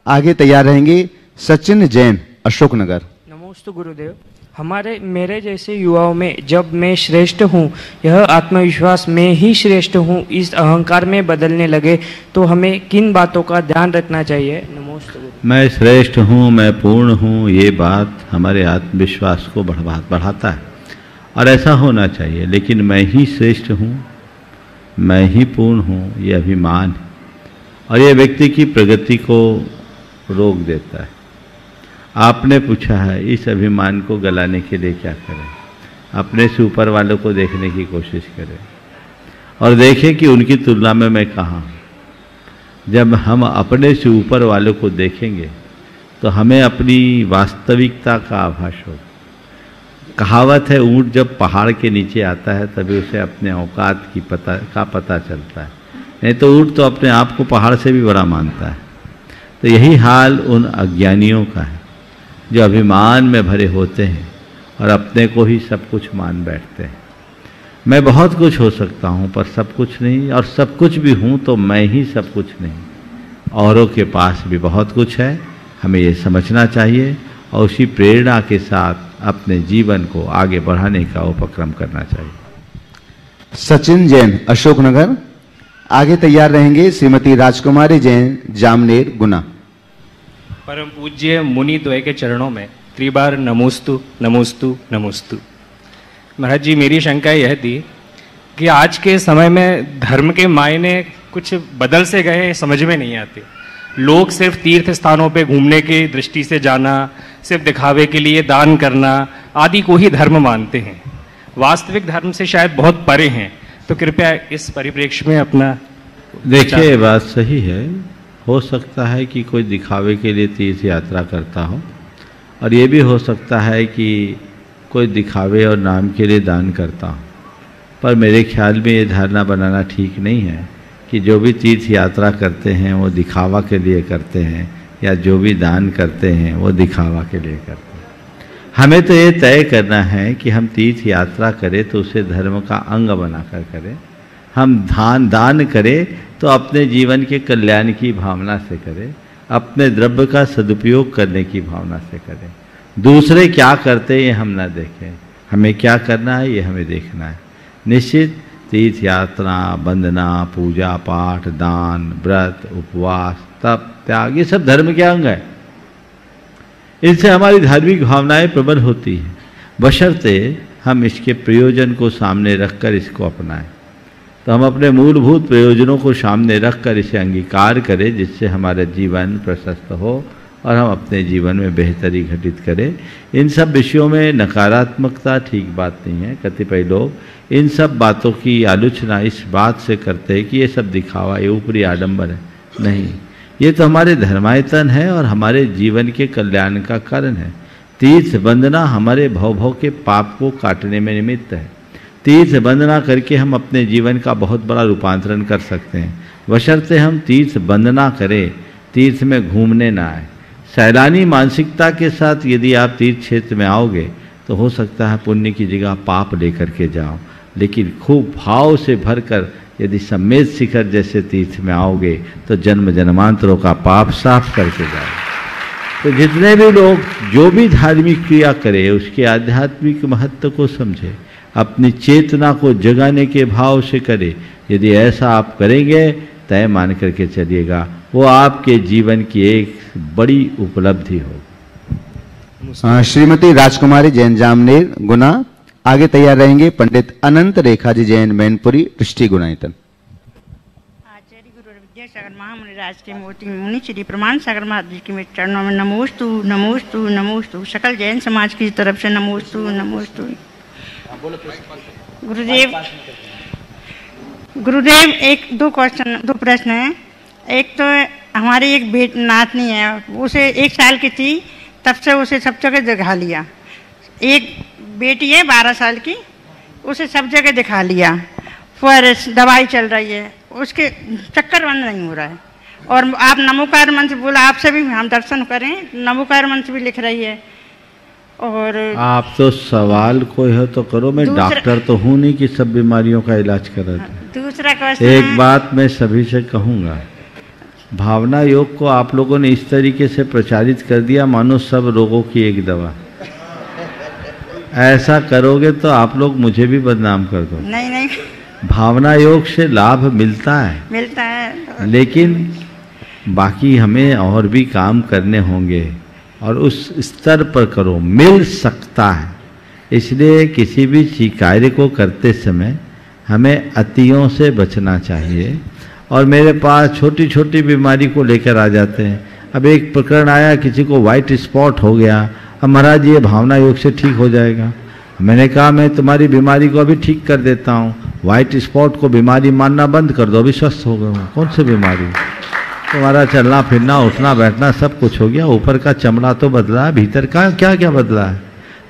[SPEAKER 2] आगे तैयार रहेंगे सचिन जैन, अशोकनगर।
[SPEAKER 17] नमोस्तु गुरुदेव। मेरे जैसे युवाओं में जब मैं श्रेष्ठ हूँ, यह आत्मविश्वास में ही श्रेष्ठ हूँ, इस अहंकार में बदलने लगे तो हमें किन बातों का ध्यान रखना चाहिए? नमोस्तु गुरु।
[SPEAKER 4] मैं श्रेष्ठ हूँ, मैं पूर्ण हूँ, ये बात हमारे आत्मविश्वास को बढ़ाता है और ऐसा होना चाहिए। लेकिन मैं ही श्रेष्ठ हूँ, मैं ही पूर्ण हूँ, ये अभिमान है और ये व्यक्ति की प्रगति को रोक देता है। आपने पूछा है इस अभिमान को गलाने के लिए क्या करें? अपने से ऊपर वालों को देखने की कोशिश करें और देखें कि उनकी तुलना में मैं कहाँ हूँ। जब हम अपने से ऊपर वालों को देखेंगे तो हमें अपनी वास्तविकता का आभास होगा। कहावत है, ऊंट जब पहाड़ के नीचे आता है तभी उसे अपने औकात का पता चलता है, नहीं तो ऊंट तो अपने आप को पहाड़ से भी बड़ा मानता है। तो यही हाल उन अज्ञानियों का है जो अभिमान में भरे होते हैं और अपने को ही सब कुछ मान बैठते हैं। मैं बहुत कुछ हो सकता हूँ पर सब कुछ नहीं, और सब कुछ भी हूँ तो मैं ही सब कुछ नहीं। औरों के पास भी बहुत कुछ है, हमें ये समझना चाहिए और उसी प्रेरणा के साथ अपने जीवन को आगे बढ़ाने का उपक्रम करना चाहिए।
[SPEAKER 2] सचिन जैन, अशोकनगर। आगे तैयार रहेंगे श्रीमती राजकुमारी जैन, जामनेर, गुना।
[SPEAKER 18] परम पूज्य मुनि द्वय के चरणों में त्रिबार नमोस्तु नमोस्तु नमोस्तु। महाराज जी, मेरी शंका यह थी कि आज के समय में धर्म के मायने कुछ बदल से गए, समझ में नहीं आते। लोग सिर्फ तीर्थ स्थानों पे घूमने की दृष्टि से जाना, सिर्फ दिखावे के लिए दान करना आदि को ही धर्म मानते हैं, वास्तविक धर्म से शायद बहुत परे हैं। तो कृपया इस परिप्रेक्ष्य में अपना
[SPEAKER 4] देखिए, बात सही है। हो सकता है कि कोई दिखावे के लिए तीर्थ यात्रा करता हो और ये भी हो सकता है कि कोई दिखावे और नाम के लिए दान करता हो, पर मेरे ख्याल में ये धारणा बनाना ठीक नहीं है कि जो भी तीर्थ यात्रा करते हैं वो दिखावा के लिए करते हैं या जो भी दान करते हैं वो दिखावा के लिए करते हैं। हमें तो ये तय करना है कि हम तीर्थ यात्रा करें तो उसे धर्म का अंग बनाकर करें। हम दान करें तो अपने जीवन के कल्याण की भावना से करें, अपने द्रव्य का सदुपयोग करने की भावना से करें। दूसरे क्या करते हैं ये हम ना देखें, हमें क्या करना है ये हमें देखना है। निश्चित तीर्थ यात्रा, वंदना, पूजा पाठ, दान, व्रत, उपवास, तप, त्याग, ये सब धर्म के अंग है। इनसे हमारी धार्मिक भावनाएं प्रबल होती हैं, बशर्ते हम इसके प्रयोजन को सामने रखकर इसको अपनाएं। तो हम अपने मूलभूत प्रयोजनों को सामने रखकर इसे अंगीकार करें, जिससे हमारा जीवन प्रशस्त हो और हम अपने जीवन में बेहतरी घटित करें। इन सब विषयों में नकारात्मकता ठीक बात नहीं है। कतिपय लोग इन सब बातों की आलोचना इस बात से करते हैं कि ये सब दिखावा, ये ऊपरी आडंबर है। नहीं, ये तो हमारे धर्मायतन है और हमारे जीवन के कल्याण का कारण है। तीर्थ वंदना हमारे भव के पाप को काटने में निमित्त है। तीर्थ वंदना करके हम अपने जीवन का बहुत बड़ा रूपांतरण कर सकते हैं, बशर्ते हम तीर्थ वंदना करें, तीर्थ में घूमने ना आए। सैलानी मानसिकता के साथ यदि आप तीर्थ क्षेत्र में आओगे तो हो सकता है पुण्य की जगह पाप लेकर के जाओ, लेकिन खूब भाव से भरकर यदि सम्मेद शिखर जैसे तीर्थ में आओगे तो जन्म जन्मांतरों का पाप साफ करके जाओ। तो जितने भी लोग जो भी धार्मिक क्रिया करे उसके आध्यात्मिक महत्व को समझे, अपनी चेतना को जगाने के भाव से करे। यदि ऐसा आप करेंगे तय मान करके चलिएगा वो आपके जीवन की एक बड़ी उपलब्धि हो।
[SPEAKER 2] श्रीमती राजकुमारी जैन जामनेर गुना आगे तैयार रहेंगे। पंडित अनंत रेखा जी जैन मैनपुरी दृष्टि गुणायतन।
[SPEAKER 19] सागर महामुनि राज के मोती मुनि श्री प्रमाण सागर महाराज जी के चरणों में नमोस्तु नमोस्तु नमोस्तु। सकल जैन समाज की तरफ से नमोस्तु नमोस्तु। गुरुदेव एक दो प्रश्न है। एक तो हमारी एक नातनी है, उसे 1 साल की थी तब से उसे सब जगह दिखा लिया। एक बेटी है 12 साल की, उसे सब जगह दिखा लिया, पर दवाई चल रही है, उसके चक्कर बंद नहीं हो रहा है। और आप नमोकार मंत्र बोला, आपसे भी हम दर्शन करें, नमोकार मंत्र भी लिख रही है। और
[SPEAKER 4] आप तो सवाल कोई हो तो करो, मैं डॉक्टर तो हूँ नहीं कि सब बीमारियों का इलाज कर रहा था।
[SPEAKER 19] दूसरा क्वेश्चन,
[SPEAKER 4] एक बात मैं सभी से कहूँगा, भावना योग को आप लोगों ने इस तरीके से प्रचारित कर दिया मानो सब रोगों की एक दवा। ऐसा करोगे तो आप लोग मुझे भी बदनाम कर दो।
[SPEAKER 19] नहीं नहीं,
[SPEAKER 4] भावना योग से लाभ मिलता है, लेकिन बाकी हमें और भी काम करने होंगे और उस स्तर पर करो, मिल सकता है। इसलिए किसी भी कार्य को करते समय हमें अतियों से बचना चाहिए। और मेरे पास छोटी छोटी बीमारी को लेकर आ जाते हैं। अब एक प्रकरण आया, किसी को वाइट स्पॉट हो गया, अब महाराज ये भावना योग से ठीक हो जाएगा। मैंने कहा मैं तुम्हारी बीमारी को अभी ठीक कर देता हूँ, वाइट स्पॉट को बीमारी मानना बंद कर दो, अभी स्वस्थ हो गए। कौन सी बीमारी? तुम्हारा चलना फिरना उठना बैठना सब कुछ हो गया, ऊपर का चमड़ा तो बदला, भीतर का क्या क्या बदला है।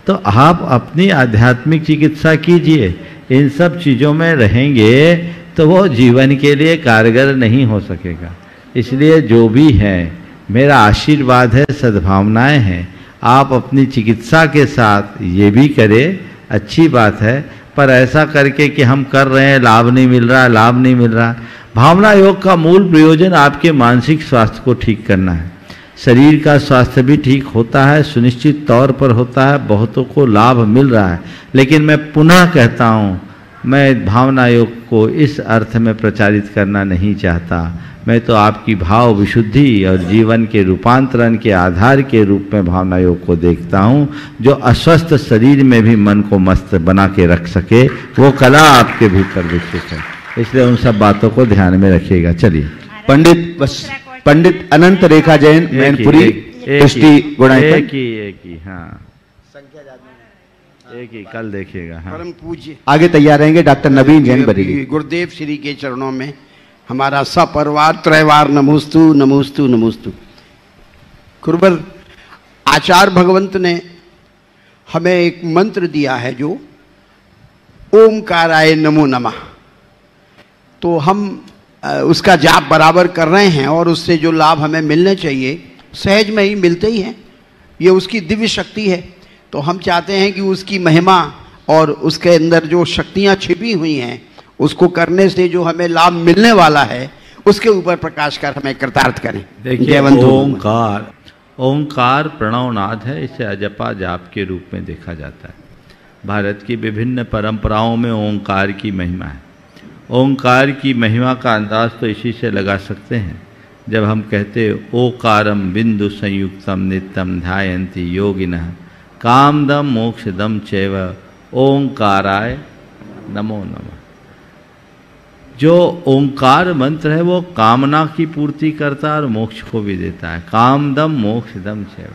[SPEAKER 4] तो आप अपनी आध्यात्मिक चिकित्सा कीजिए। इन सब चीज़ों में रहेंगे तो वो जीवन के लिए कारगर नहीं हो सकेगा। इसलिए जो भी है मेरा आशीर्वाद है, सद्भावनाएं हैं, आप अपनी चिकित्सा के साथ ये भी करें, अच्छी बात है। पर ऐसा करके कि हम कर रहे हैं लाभ नहीं मिल रहा, लाभ नहीं मिल रहा। भावना योग का मूल प्रयोजन आपके मानसिक स्वास्थ्य को ठीक करना है। शरीर का स्वास्थ्य भी ठीक होता है, सुनिश्चित तौर पर होता है, बहुतों को लाभ मिल रहा है। लेकिन मैं पुनः कहता हूँ, मैं भावना योग को इस अर्थ में प्रचारित करना नहीं चाहता। मैं तो आपकी भाव विशुद्धि और जीवन के रूपांतरण के आधार के रूप में भावना योग को देखता हूँ, जो अस्वस्थ शरीर में भी मन को मस्त बना के रख सके, वो कला पंडित भीतर विकसित है। इसलिए उन सब बातों को ध्यान में रखिएगा। चलिए,
[SPEAKER 2] पंडित अनंत रेखा जैन मैनपुरी दृष्टि गुणायतन।
[SPEAKER 4] एक ही हाँ, एक ही, कल देखिएगा। हाँ।
[SPEAKER 20] परम पूज्य
[SPEAKER 2] आगे तैयार रहेंगे डॉक्टर नवीन जैन बरेली।
[SPEAKER 20] गुरुदेव श्री के चरणों में हमारा सपरिवार त्रैवार नमोस्तु नमोस्तु नमोस्तु। गुरुवर आचार्य भगवंत ने हमें एक मंत्र दिया है जो ओमकाराय नमो नमः। तो हम उसका जाप बराबर कर रहे हैं और उससे जो लाभ हमें मिलने चाहिए सहज में ही मिलते ही हैं। ये उसकी दिव्य शक्ति है। तो हम चाहते हैं कि उसकी महिमा और उसके अंदर जो शक्तियाँ छिपी हुई हैं उसको करने से जो हमें लाभ मिलने वाला है उसके ऊपर प्रकाश कर हमें कृतार्थ करें।
[SPEAKER 4] देखिए, ओंकार प्रणवनाद है, इसे अजपा जाप के रूप में देखा जाता है। भारत की विभिन्न परंपराओं में ओंकार की महिमा है। ओंकार की महिमा का अंदाज तो इसी से लगा सकते हैं जब हम कहते ओकारम बिंदु संयुक्तम नित्यम ध्यायन्ति योगिनः कामदम मोक्षदम चैव ओंकाराय नमो नमः। जो ओंकार मंत्र है वो कामना की पूर्ति करता है और मोक्ष को भी देता है। कामदम मोक्षदम चैव,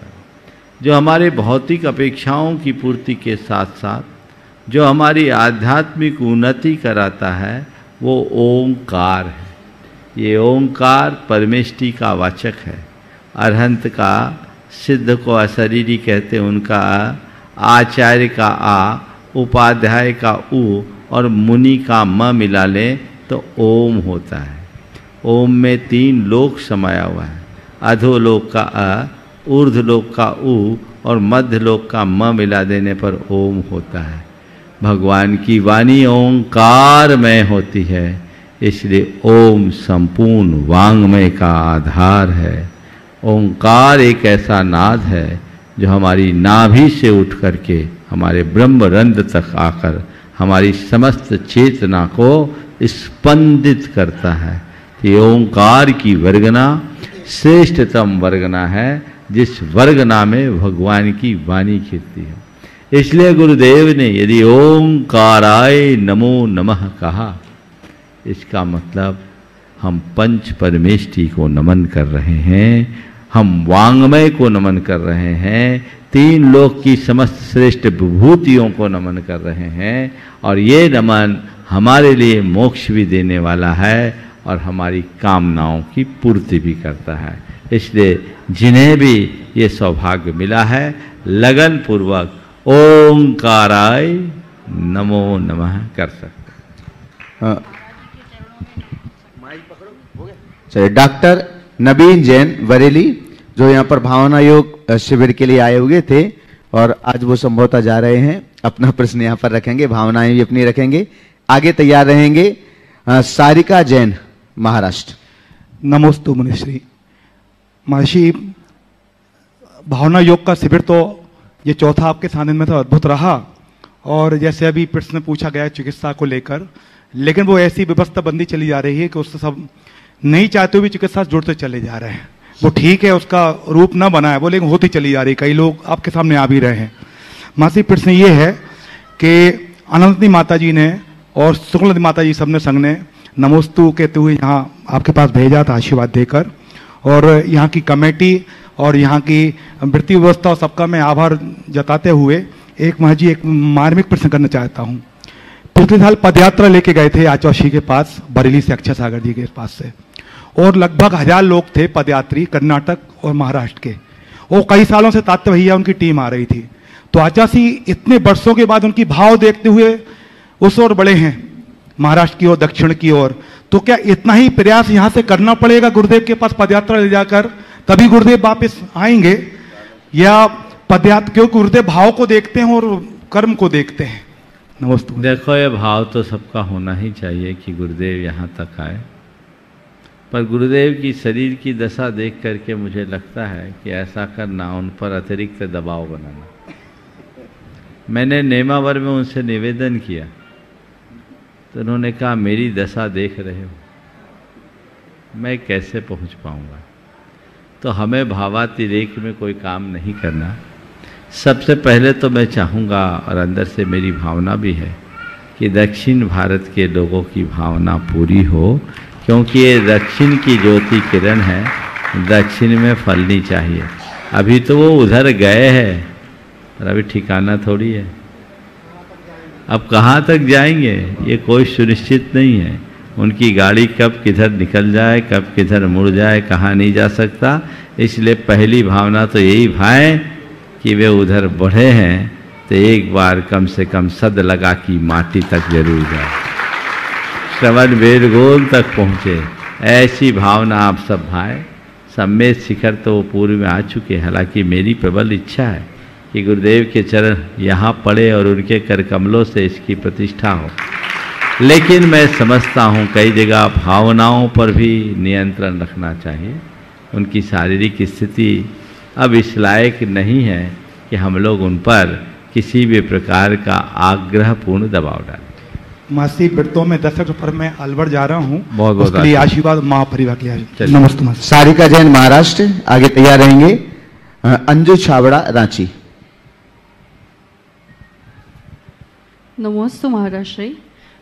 [SPEAKER 4] जो हमारे भौतिक अपेक्षाओं की पूर्ति के साथ साथ जो हमारी आध्यात्मिक उन्नति कराता है वो ओंकार है। ये ओंकार परमेष्टि का वाचक है। अरहंत का सिद्ध को अशरीरी कहते हैं, उनका आचार्य का आ, उपाध्याय का उ और मुनि का म मिला लें तो ओम होता है। ओम में 3 लोक समाया हुआ है। अधोलोक का अ, ऊर्ध्वलोक का उ और मध्य लोक का म मिला देने पर ओम होता है। भगवान की वाणी ओंकारमय होती है, इसलिए ओम संपूर्ण वांग्मय का आधार है। ओंकार एक ऐसा नाद है जो हमारी नाभि से उठ करके हमारे ब्रह्मरंध्र तक आकर हमारी समस्त चेतना को स्पंदित करता है। ये ओंकार की वर्गना श्रेष्ठतम वर्गना है, जिस वर्गना में भगवान की वाणी खिलती है। इसलिए गुरुदेव ने यदि ओंकाराय नमो नमः कहा, इसका मतलब हम पंच परमेष्टि को नमन कर रहे हैं, हम वांग्मय को नमन कर रहे हैं, तीन लोक की समस्त श्रेष्ठ विभूतियों को नमन कर रहे हैं, और ये नमन हमारे लिए मोक्ष भी देने वाला है और हमारी कामनाओं की पूर्ति भी करता है। इसलिए जिन्हें भी ये सौभाग्य मिला है, लगन पूर्वक ओंकाराय नमो नमः कर सकते।
[SPEAKER 2] चलिए, डॉक्टर नवीन जैन बरेली, जो यहाँ पर भावना योग शिविर के लिए आए हुए थे और आज वो संभवतः जा रहे हैं, अपना प्रश्न यहाँ पर रखेंगे, भावनाएं भी अपनी रखेंगे। आगे तैयार रहेंगे सारिका जैन, महाराष्ट्र।
[SPEAKER 21] नमोस्तु मुनिश्री। महर्षि, भावना योग का शिविर तो ये चौथा आपके सानिध्य में तो अद्भुत रहा, और जैसे अभी प्रश्न पूछा गया चिकित्सा को लेकर, लेकिन वो ऐसी व्यवस्था बंदी चली जा रही है कि उससे सब नहीं चाहते हुए भी चिकित्सा जुड़ते चले जा रहे हैं। वो ठीक है, उसका रूप ना बना है वो, लेकिन होती चली जा रही है। कई लोग आपके सामने आ भी रहे हैं। मासी, प्रश्न ये है कि अनंतनी माता जी ने और शुक्लनदी माता जी सबने संग ने नमोस्तु कहते हुए यहाँ आपके पास भेजा था आशीर्वाद देकर, और यहाँ की कमेटी और यहाँ की वृत्ति व्यवस्था और सबका मैं आभार जताते हुए एक महजी एक मार्मिक प्रश्न करना चाहता हूँ। पिछले साल पदयात्रा लेके गए थे आचौशी के पास, बरेली से अक्षय सागर जी के पास से, और लगभग 1000 लोग थे पदयात्री, कर्नाटक और महाराष्ट्र के। वो कई सालों से तात्या भैया उनकी टीम आ रही थी। तो आचासी इतने वर्षों के बाद उनकी भाव देखते हुए उस ओर बढ़े हैं, महाराष्ट्र की ओर, दक्षिण की ओर। तो क्या इतना ही प्रयास यहाँ से करना पड़ेगा गुरुदेव के पास पदयात्रा ले जाकर, तभी गुरुदेव वापस आएंगे, या पदयात्रा, क्योंकि गुरुदेव भाव को देखते हैं और कर्म को देखते हैं? नमस्ते।
[SPEAKER 4] देखो, ये भाव तो सबका होना ही चाहिए कि गुरुदेव यहाँ तक आए, पर गुरुदेव की शरीर की दशा देख करके मुझे लगता है कि ऐसा करना, उन पर अतिरिक्त दबाव बनाना। मैंने नेमावर में उनसे निवेदन किया तो उन्होंने कहा, मेरी दशा देख रहे हो, मैं कैसे पहुंच पाऊंगा। तो हमें भावातिरेक में कोई काम नहीं करना। सबसे पहले तो मैं चाहूँगा, और अंदर से मेरी भावना भी है, कि दक्षिण भारत के लोगों की भावना पूरी हो, क्योंकि ये दक्षिण की ज्योति किरण है, दक्षिण में फलनी चाहिए। अभी तो वो उधर गए हैं और अभी ठिकाना थोड़ी है। अब कहाँ तक जाएंगे ये कोई सुनिश्चित नहीं है। उनकी गाड़ी कब किधर निकल जाए, कब किधर मुड़ जाए, कहाँ नहीं जा सकता। इसलिए पहली भावना तो यही भाए कि वे उधर बढ़े हैं तो एक बार कम से कम सद लगा की माटी तक जरूर जाए, श्रवण वेदगोल तक पहुँचे। ऐसी भावना आप सब भाई। सम्मेद शिखर तो वो पूर्व में आ चुके। हालांकि मेरी प्रबल इच्छा है कि गुरुदेव के चरण यहाँ पड़े और उनके कर कमलों से इसकी प्रतिष्ठा हो। लेकिन मैं समझता हूँ कई जगह भावनाओं पर भी नियंत्रण रखना चाहिए। उनकी शारीरिक स्थिति अब इस लायक नहीं है कि हम लोग उन पर किसी भी प्रकार का आग्रहपूर्ण दबाव डालें।
[SPEAKER 21] मासी व्रतों में दशक पर मैं अलवर जा रहा हूँ,
[SPEAKER 2] बहुत बहुत
[SPEAKER 21] उसके लिए आशीर्वाद महापरिवार के लिए।
[SPEAKER 2] नमस्ते। सारिका जैन, महाराष्ट्र, आगे तैयार रहेंगे। अंजू छाबड़ा, रांची।
[SPEAKER 22] नमोस्तु महाराष्ट्र।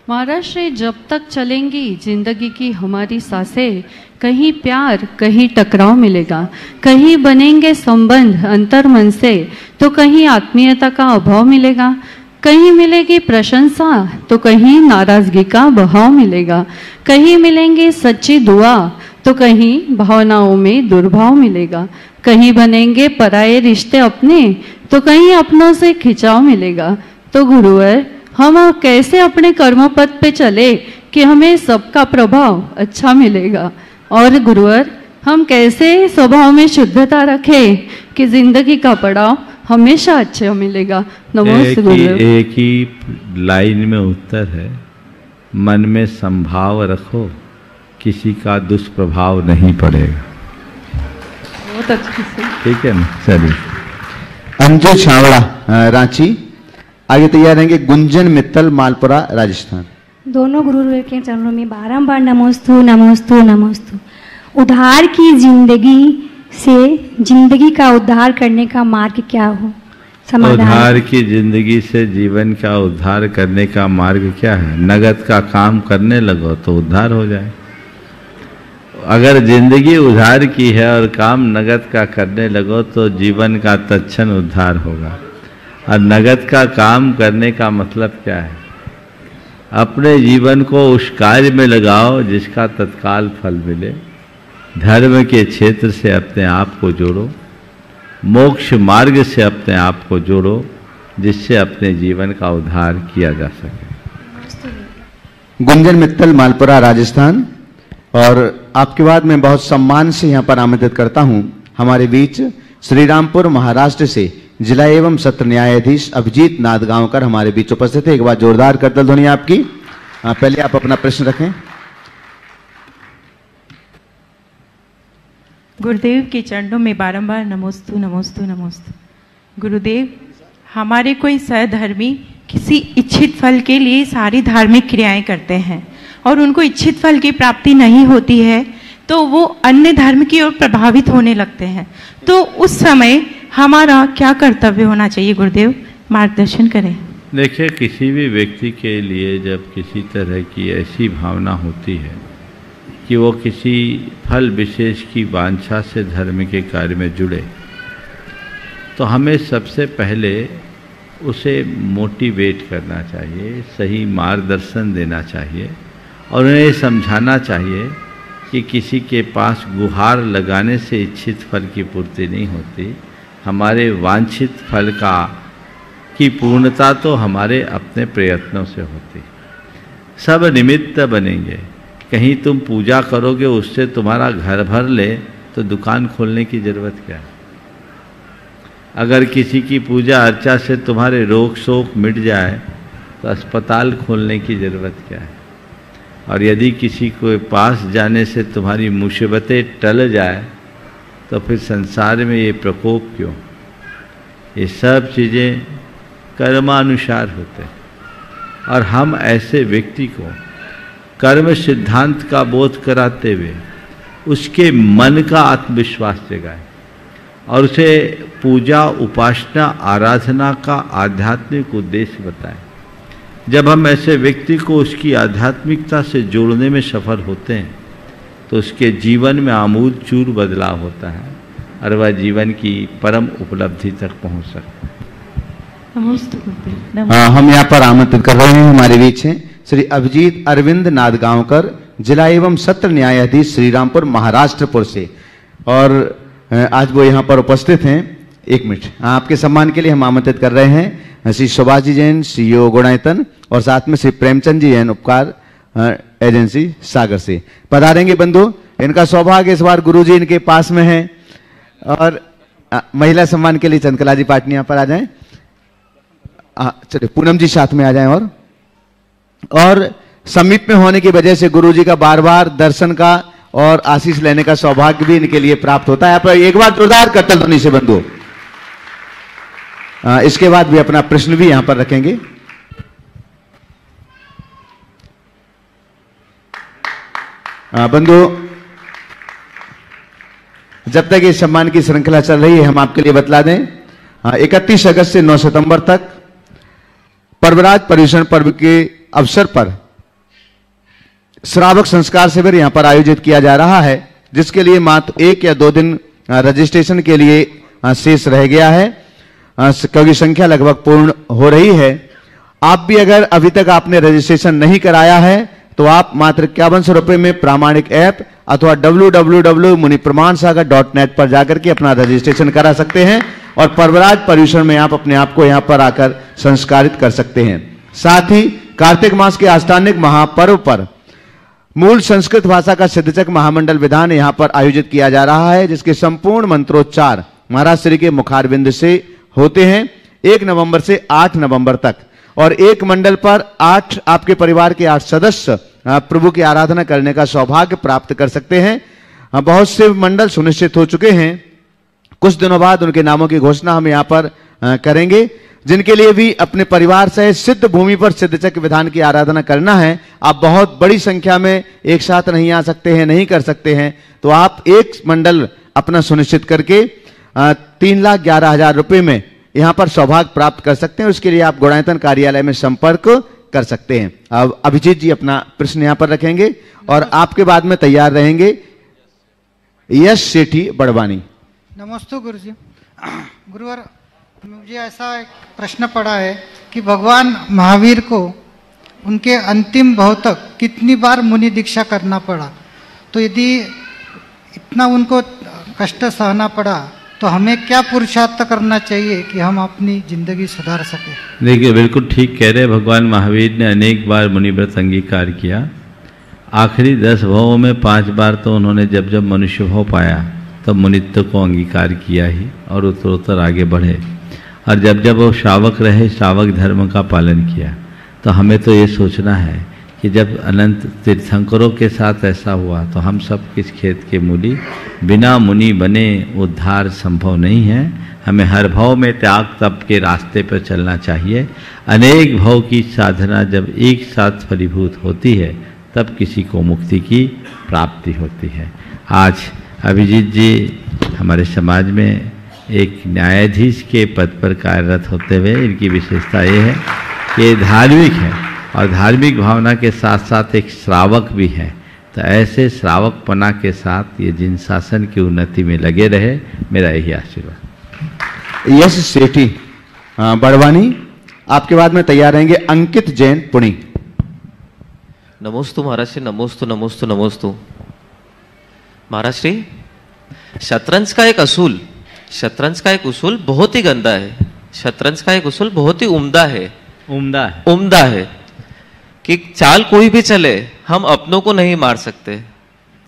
[SPEAKER 22] महाराष्ट्र, जब तक चलेंगी जिंदगी की हमारी सांसें, कहीं प्यार कहीं टकराव मिलेगा, कहीं बनेंगे संबंध अंतर मन से तो कहीं आत्मीयता का अभाव मिलेगा, कहीं मिलेगी प्रशंसा तो कहीं नाराजगी का बहाव मिलेगा, कहीं मिलेंगी सच्ची दुआ तो कहीं भावनाओं में दुर्भाव मिलेगा, कहीं बनेंगे पराये रिश्ते अपने तो कहीं अपनों से खिंचाव मिलेगा। तो गुरुवर, हम कैसे अपने कर्म पथ पे चले कि हमें सबका प्रभाव अच्छा मिलेगा, और गुरुवर हम कैसे स्वभाव में शुद्धता रखें कि जिंदगी का पड़ाव हमेशा अच्छा मिलेगा। नमस्ते गुरुदेव।
[SPEAKER 4] एक ही लाइन में उत्तर है, मन में संभाव रखो, किसी का दुष्प्रभाव नहीं पड़ेगा।
[SPEAKER 22] बहुत अच्छे से।
[SPEAKER 4] ठीक है ना, चलिए।
[SPEAKER 2] अंजू छावड़ा रांची, आगे तैयार रहेंगे गुंजन मित्तल मालपुरा राजस्थान।
[SPEAKER 1] दोनों गुरुदेव के चरणों में बारंबार नमोस्तु नमोस्तु नमोस्तु। उद्धार की जिंदगी से जिंदगी का उद्धार करने का मार्ग क्या हो?
[SPEAKER 4] उद्धार की जिंदगी से जीवन का उद्धार करने का मार्ग क्या है? नगद का काम करने लगो तो उद्धार हो जाए। अगर जिंदगी उद्धार की है और काम नगद का करने लगो तो जीवन का तत्क्षण उद्धार होगा। और नगद का काम करने का मतलब क्या है? अपने जीवन को उस कार्य में लगाओ जिसका तत्काल फल मिले। धर्म के क्षेत्र से अपने आप को जोड़ो, मोक्ष मार्ग से अपने आप को जोड़ो, जिससे अपने जीवन का उद्धार किया जा सके।
[SPEAKER 2] गुंजन मित्तल मालपुरा राजस्थान। और आपके बाद मैं बहुत सम्मान से यहाँ पर आमंत्रित करता हूँ हमारे बीच श्रीरामपुर महाराष्ट्र से जिला एवं सत्र न्यायाधीश अभिजीत नादगांवकर हमारे बीच उपस्थित है। एक बार जोरदार करतल ध्वनि आपकी। पहले आप अपना प्रश्न रखें।
[SPEAKER 3] गुरुदेव के चरणों में बारंबार नमोस्तु नमोस्तु नमोस्तु। गुरुदेव, हमारे कोई सहधर्मी किसी इच्छित फल के लिए सारी धार्मिक क्रियाएं करते हैं और उनको इच्छित फल की प्राप्ति नहीं होती है तो वो अन्य धर्म की ओर प्रभावित होने लगते हैं, तो उस समय हमारा क्या कर्तव्य होना चाहिए? गुरुदेव मार्गदर्शन करें।
[SPEAKER 4] देखिए, किसी भी व्यक्ति के लिए जब किसी तरह की ऐसी भावना होती है कि वो किसी फल विशेष की वांछा से धर्म के कार्य में जुड़े, तो हमें सबसे पहले उसे मोटिवेट करना चाहिए, सही मार्गदर्शन देना चाहिए और उन्हें समझाना चाहिए कि किसी के पास गुहार लगाने से इच्छित फल की पूर्ति नहीं होती। हमारे वांछित फल की पूर्णता तो हमारे अपने प्रयत्नों से होती। सब निमित्त बनेंगे। कहीं तुम पूजा करोगे उससे तुम्हारा घर भर ले तो दुकान खोलने की जरूरत क्या है? अगर किसी की पूजा अर्चा से तुम्हारे रोग शोक मिट जाए तो अस्पताल खोलने की जरूरत क्या है? और यदि किसी के पास जाने से तुम्हारी मुसीबतें टल जाए तो फिर संसार में ये प्रकोप क्यों? ये सब चीज़ें कर्मानुसार होते हैं और हम ऐसे व्यक्ति को कर्म सिद्धांत का बोध कराते हुए उसके मन का आत्मविश्वास जगाए और उसे पूजा उपासना आराधना का आध्यात्मिक उद्देश्य बताएं। जब हम ऐसे व्यक्ति को उसकी आध्यात्मिकता से जोड़ने में सफल होते हैं तो उसके जीवन में आमूल चूर बदलाव होता है और वह जीवन की परम उपलब्धि तक पहुंच सकता है।
[SPEAKER 2] हम यहाँ पर आमंत्रित कर रहे हैं हमारे बीच हैं श्री अभिजीत अरविंद नादगांवकर, जिला एवं सत्र न्यायाधीश श्रीरामपुर महाराष्ट्रपुर से, और आज वो यहाँ पर उपस्थित हैं। एक मिनट, आपके सम्मान के लिए हम आमंत्रित कर रहे हैं श्री सुभाष जी जैन, CEO गुणायतन, और साथ में श्री प्रेमचंद जी जैन, उपकार एजेंसी सागर से पधारेंगे। बंधु, इनका सौभाग्य इस बार गुरु जी इनके पास में है। और महिला सम्मान के लिए चंद्रकला जी पाटनी यहाँ पर आ जाएं। चलिए पूनम जी साथ में आ जाएं। और समीप में होने की वजह से गुरु जी का बार बार दर्शन का और आशीष लेने का सौभाग्य भी इनके लिए प्राप्त होता है। आप एक बार जोरदार करतल ध्वनि से बंधु। इसके बाद भी अपना प्रश्न भी यहां पर रखेंगे। बंधु, जब तक इस सम्मान की श्रृंखला चल रही है हम आपके लिए बतला दें, 31 अगस्त से 9 सितंबर तक पर्वराज पर्युषण पर्व के अवसर पर श्रावक संस्कार शिविर यहां पर आयोजित किया जा रहा है, जिसके लिए मात्र 1 या 2 दिन रजिस्ट्रेशन के लिए शेष रह गया है, क्योंकि संख्या लगभग पूर्ण हो रही है। आप भी अगर अभी तक आपने रजिस्ट्रेशन नहीं कराया है तो आप मात्र 5100 रुपए में प्रामाणिक ऐप अथवा www.munipramansagar.net पर जाकर के अपना रजिस्ट्रेशन करा सकते हैं और पर्वराज पर्युषण में आप अपने आप को यहां पर आकर संस्कारित कर सकते हैं। साथ ही कार्तिक मास के आष्टानिक महापर्व पर मूल संस्कृत भाषा का सिद्धचक महामंडल विधान यहां पर आयोजित किया जा रहा है, जिसके संपूर्ण मंत्रोच्चार महाराज श्री के मुखारविंद से होते हैं 1 नवंबर से 8 नवंबर तक। और एक मंडल पर 8 आपके परिवार के 8 सदस्य प्रभु की आराधना करने का सौभाग्य प्राप्त कर सकते हैं। बहुत से मंडल सुनिश्चित हो चुके हैं कुछ दिनों बाद उनके नामों की घोषणा हम यहाँ पर करेंगे। जिनके लिए भी अपने परिवार सहित सिद्ध भूमि पर सिद्धचक्र विधान की आराधना करना है, आप बहुत बड़ी संख्या में एक साथ नहीं आ सकते हैं, नहीं कर सकते हैं, तो आप एक मंडल अपना सुनिश्चित करके 3,11,000 रुपए में यहाँ पर सौभाग्य प्राप्त कर सकते हैं। उसके लिए आप गुणायतन कार्यालय में संपर्क कर सकते हैं। अब अभिजीत जी अपना प्रश्न यहाँ पर रखेंगे और आपके बाद में तैयार रहेंगे यश सेठी बड़वानी।
[SPEAKER 5] नमस्ते गुरु जी। गुरुवर, मुझे ऐसा एक प्रश्न पड़ा है कि भगवान महावीर को उनके अंतिम भाव तक कितनी बार मुनि दीक्षा करना पड़ा, तो यदि इतना उनको कष्ट सहना पड़ा तो हमें क्या पुरुषार्थ करना चाहिए कि हम अपनी जिंदगी सुधार सके?
[SPEAKER 4] देखिए, बिल्कुल ठीक कह रहे। भगवान महावीर ने अनेक बार मुनिव्रत अंगीकार किया। आखिरी 10 भावों में 5 बार तो उन्होंने जब जब मनुष्य भाव पाया तब मुनित्व को अंगीकार किया ही और उत्तरोत्तर आगे बढ़े। और जब जब वो श्रावक रहे, श्रावक धर्म का पालन किया। तो हमें तो ये सोचना है कि जब अनंत तीर्थंकरों के साथ ऐसा हुआ तो हम सब किस खेत के मूली, बिना मुनि बने उद्धार संभव नहीं है। हमें हर भाव में त्याग तप के रास्ते पर चलना चाहिए। अनेक भाव की साधना जब एक साथ फलीभूत होती है तब किसी को मुक्ति की प्राप्ति होती है। आज अभिजीत जी हमारे समाज में एक न्यायाधीश के पद पर कार्यरत होते हुए इनकी विशेषता ये है कि धार्मिक है और धार्मिक भावना के साथ साथ एक श्रावक भी है। तो ऐसे श्रावकपना के साथ ये जिन शासन की उन्नति में लगे रहे, मेरा यही आशीर्वाद।
[SPEAKER 2] यश सेठी बड़वानी, आपके बाद में तैयार रहेंगे अंकित जैन पुणी।
[SPEAKER 6] नमोस्तु महाराज श्री, नमोस्तु नमोस्तु नमोस्तु महाराज श्री। शतरंज का एक उसूल बहुत ही गंदा है। शतरंज का एक उसूल बहुत ही उम्दा है कि चाल कोई भी चले हम अपनों को नहीं मार सकते।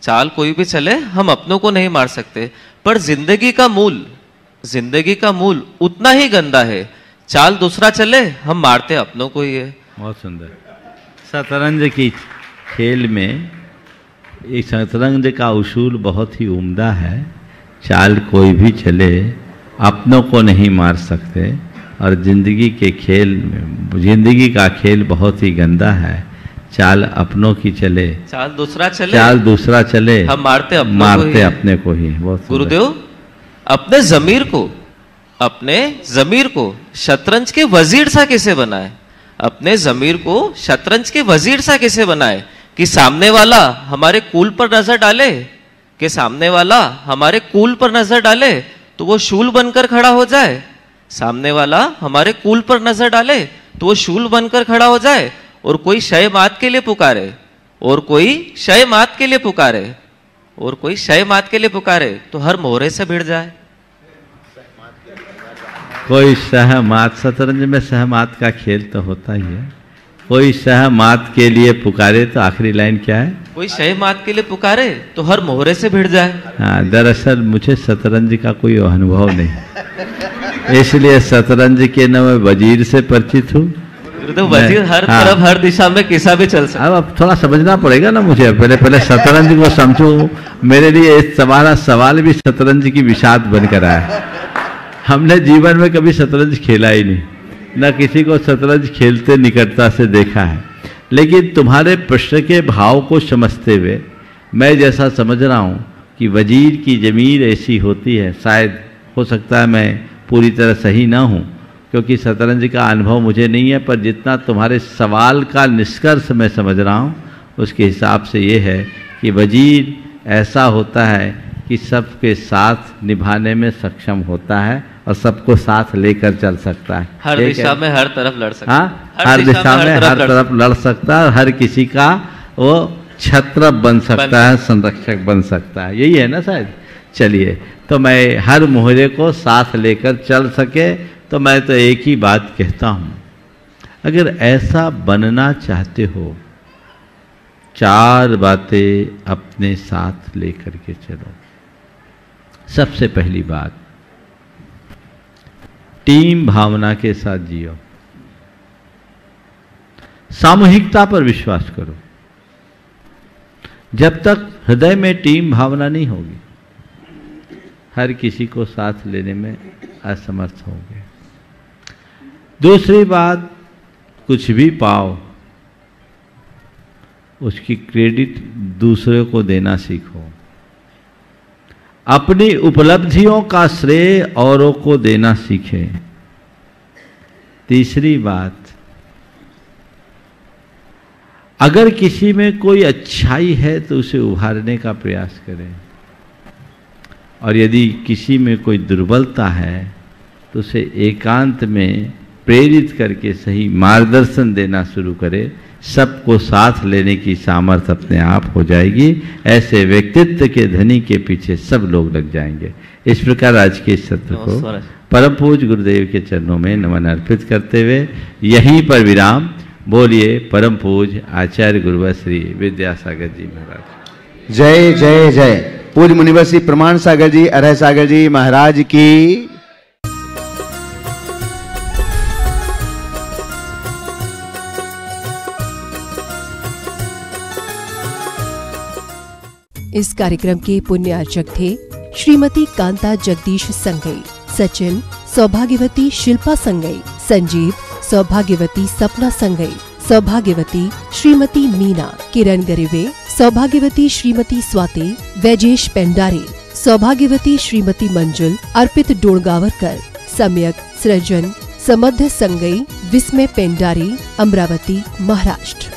[SPEAKER 6] चाल कोई भी चले हम अपनों को नहीं मार सकते, पर जिंदगी का मूल उतना ही गंदा है। चाल दूसरा चले हम मारते अपनों को ही है।
[SPEAKER 4] बहुत सुंदर। शतरंज की खेल में एक शतरंज का उसूल बहुत ही उम्दा है। चाल कोई भी चले अपनों को नहीं मार सकते और जिंदगी का खेल बहुत ही गंदा है। चाल अपनों की चले,
[SPEAKER 6] चाल दूसरा चले हम मारते
[SPEAKER 4] अपने को ही। बहुत
[SPEAKER 6] गुरुदेव, अपने जमीर को शतरंज के वजीर सा कैसे बनाए? अपने जमीर को शतरंज के वजीर सा कैसे बनाए कि सामने वाला हमारे कूल पर नजर डाले तो वो शूल बनकर खड़ा हो जाए। सामने वाला हमारे कूल पर नजर डाले तो वो शूल बनकर खड़ा हो जाए। और कोई शय मात के लिए पुकारे तो हर मोहरे से भिड़ जाए।
[SPEAKER 4] कोई सहमात, शतरंज में सहमात का खेल तो होता ही है। कोई सहमात के लिए पुकारे तो आखिरी लाइन क्या है?
[SPEAKER 6] कोई सहमात के लिए पुकारे तो हर मोहरे से भिड़ जाए।
[SPEAKER 4] हाँ, दरअसल मुझे शतरंज का कोई अनुभव नहीं, इसलिए शतरंज के न मैं वजीर से परिचित हूँ।
[SPEAKER 6] तो वजीर हर तरफ हर दिशा में कैसा भी चल सकता।
[SPEAKER 4] अब थोड़ा समझना पड़ेगा ना मुझे, पहले शतरंज को समझूं। मेरे लिए इस सवाल भी शतरंज की विषाद बनकर आया। हमने जीवन में कभी शतरंज खेला ही नहीं, न किसी को शतरंज खेलते निकटता से देखा है। लेकिन तुम्हारे प्रश्न के भाव को समझते हुए मैं जैसा समझ रहा हूँ कि वजीर की जमीर ऐसी होती है, शायद हो सकता है मैं पूरी तरह सही ना हूँ क्योंकि शतरंज का अनुभव मुझे नहीं है, पर जितना तुम्हारे सवाल का निष्कर्ष मैं समझ रहा हूँ उसके हिसाब से ये है कि वजीर ऐसा होता है कि सबके साथ निभाने में सक्षम होता है और सबको साथ लेकर चल सकता है।
[SPEAKER 6] हर दिशा में हर तरफ लड़ सकता है।
[SPEAKER 4] हाँ, हर दिशा में हर तरफ लड़ सकता है। हर किसी का वो छत्र बन सकता है, संरक्षक बन सकता है। यही है ना शायद। चलिए, तो मैं हर मोहरे को साथ लेकर चल सके तो मैं तो एक ही बात कहता हूँ, अगर ऐसा बनना चाहते हो 4 बातें अपने साथ लेकर के चलो। सबसे पहली बात, टीम भावना के साथ जियो। सामूहिकता पर विश्वास करो। जब तक हृदय में टीम भावना नहीं होगी, हर किसी को साथ लेने में असमर्थ होंगे। दूसरी बात, कुछ भी पाओ उसकी क्रेडिट दूसरे को देना सीखो। अपनी उपलब्धियों का श्रेय औरों को देना सीखें। तीसरी बात, अगर किसी में कोई अच्छाई है तो उसे उभारने का प्रयास करें, और यदि किसी में कोई दुर्बलता है तो उसे एकांत में प्रेरित करके सही मार्गदर्शन देना शुरू करें। सबको साथ लेने की सामर्थ्य अपने आप हो जाएगी। ऐसे व्यक्तित्व के धनी के पीछे सब लोग लग जाएंगे। इस प्रकार आज के सत्र को परम पूज्य गुरुदेव के चरणों में नमन अर्पित करते हुए यहीं पर विराम। बोलिए परम पूज्य आचार्य गुरुवर श्री विद्यासागर जी महाराज।
[SPEAKER 2] जय जय जय। पूज्य मुनिवर श्री प्रमाण सागर जी, अरह सागर जी महाराज की।
[SPEAKER 7] इस कार्यक्रम के पुण्य अर्चक थे श्रीमती कांता जगदीश संगई, सचिन सौभाग्यवती शिल्पा संगई, संजीव सौभाग्यवती सपना संगई, सौभाग्यवती श्रीमती मीना, किरण गरिवे सौभाग्यवती श्रीमती स्वाति, वैजेश पेंडारी सौभाग्यवती श्रीमती मंजुल, अर्पित डोणगावरकर, सम्यक सृजन समध्य संगई, विस्मय पेंडारी, अमरावती महाराष्ट्र।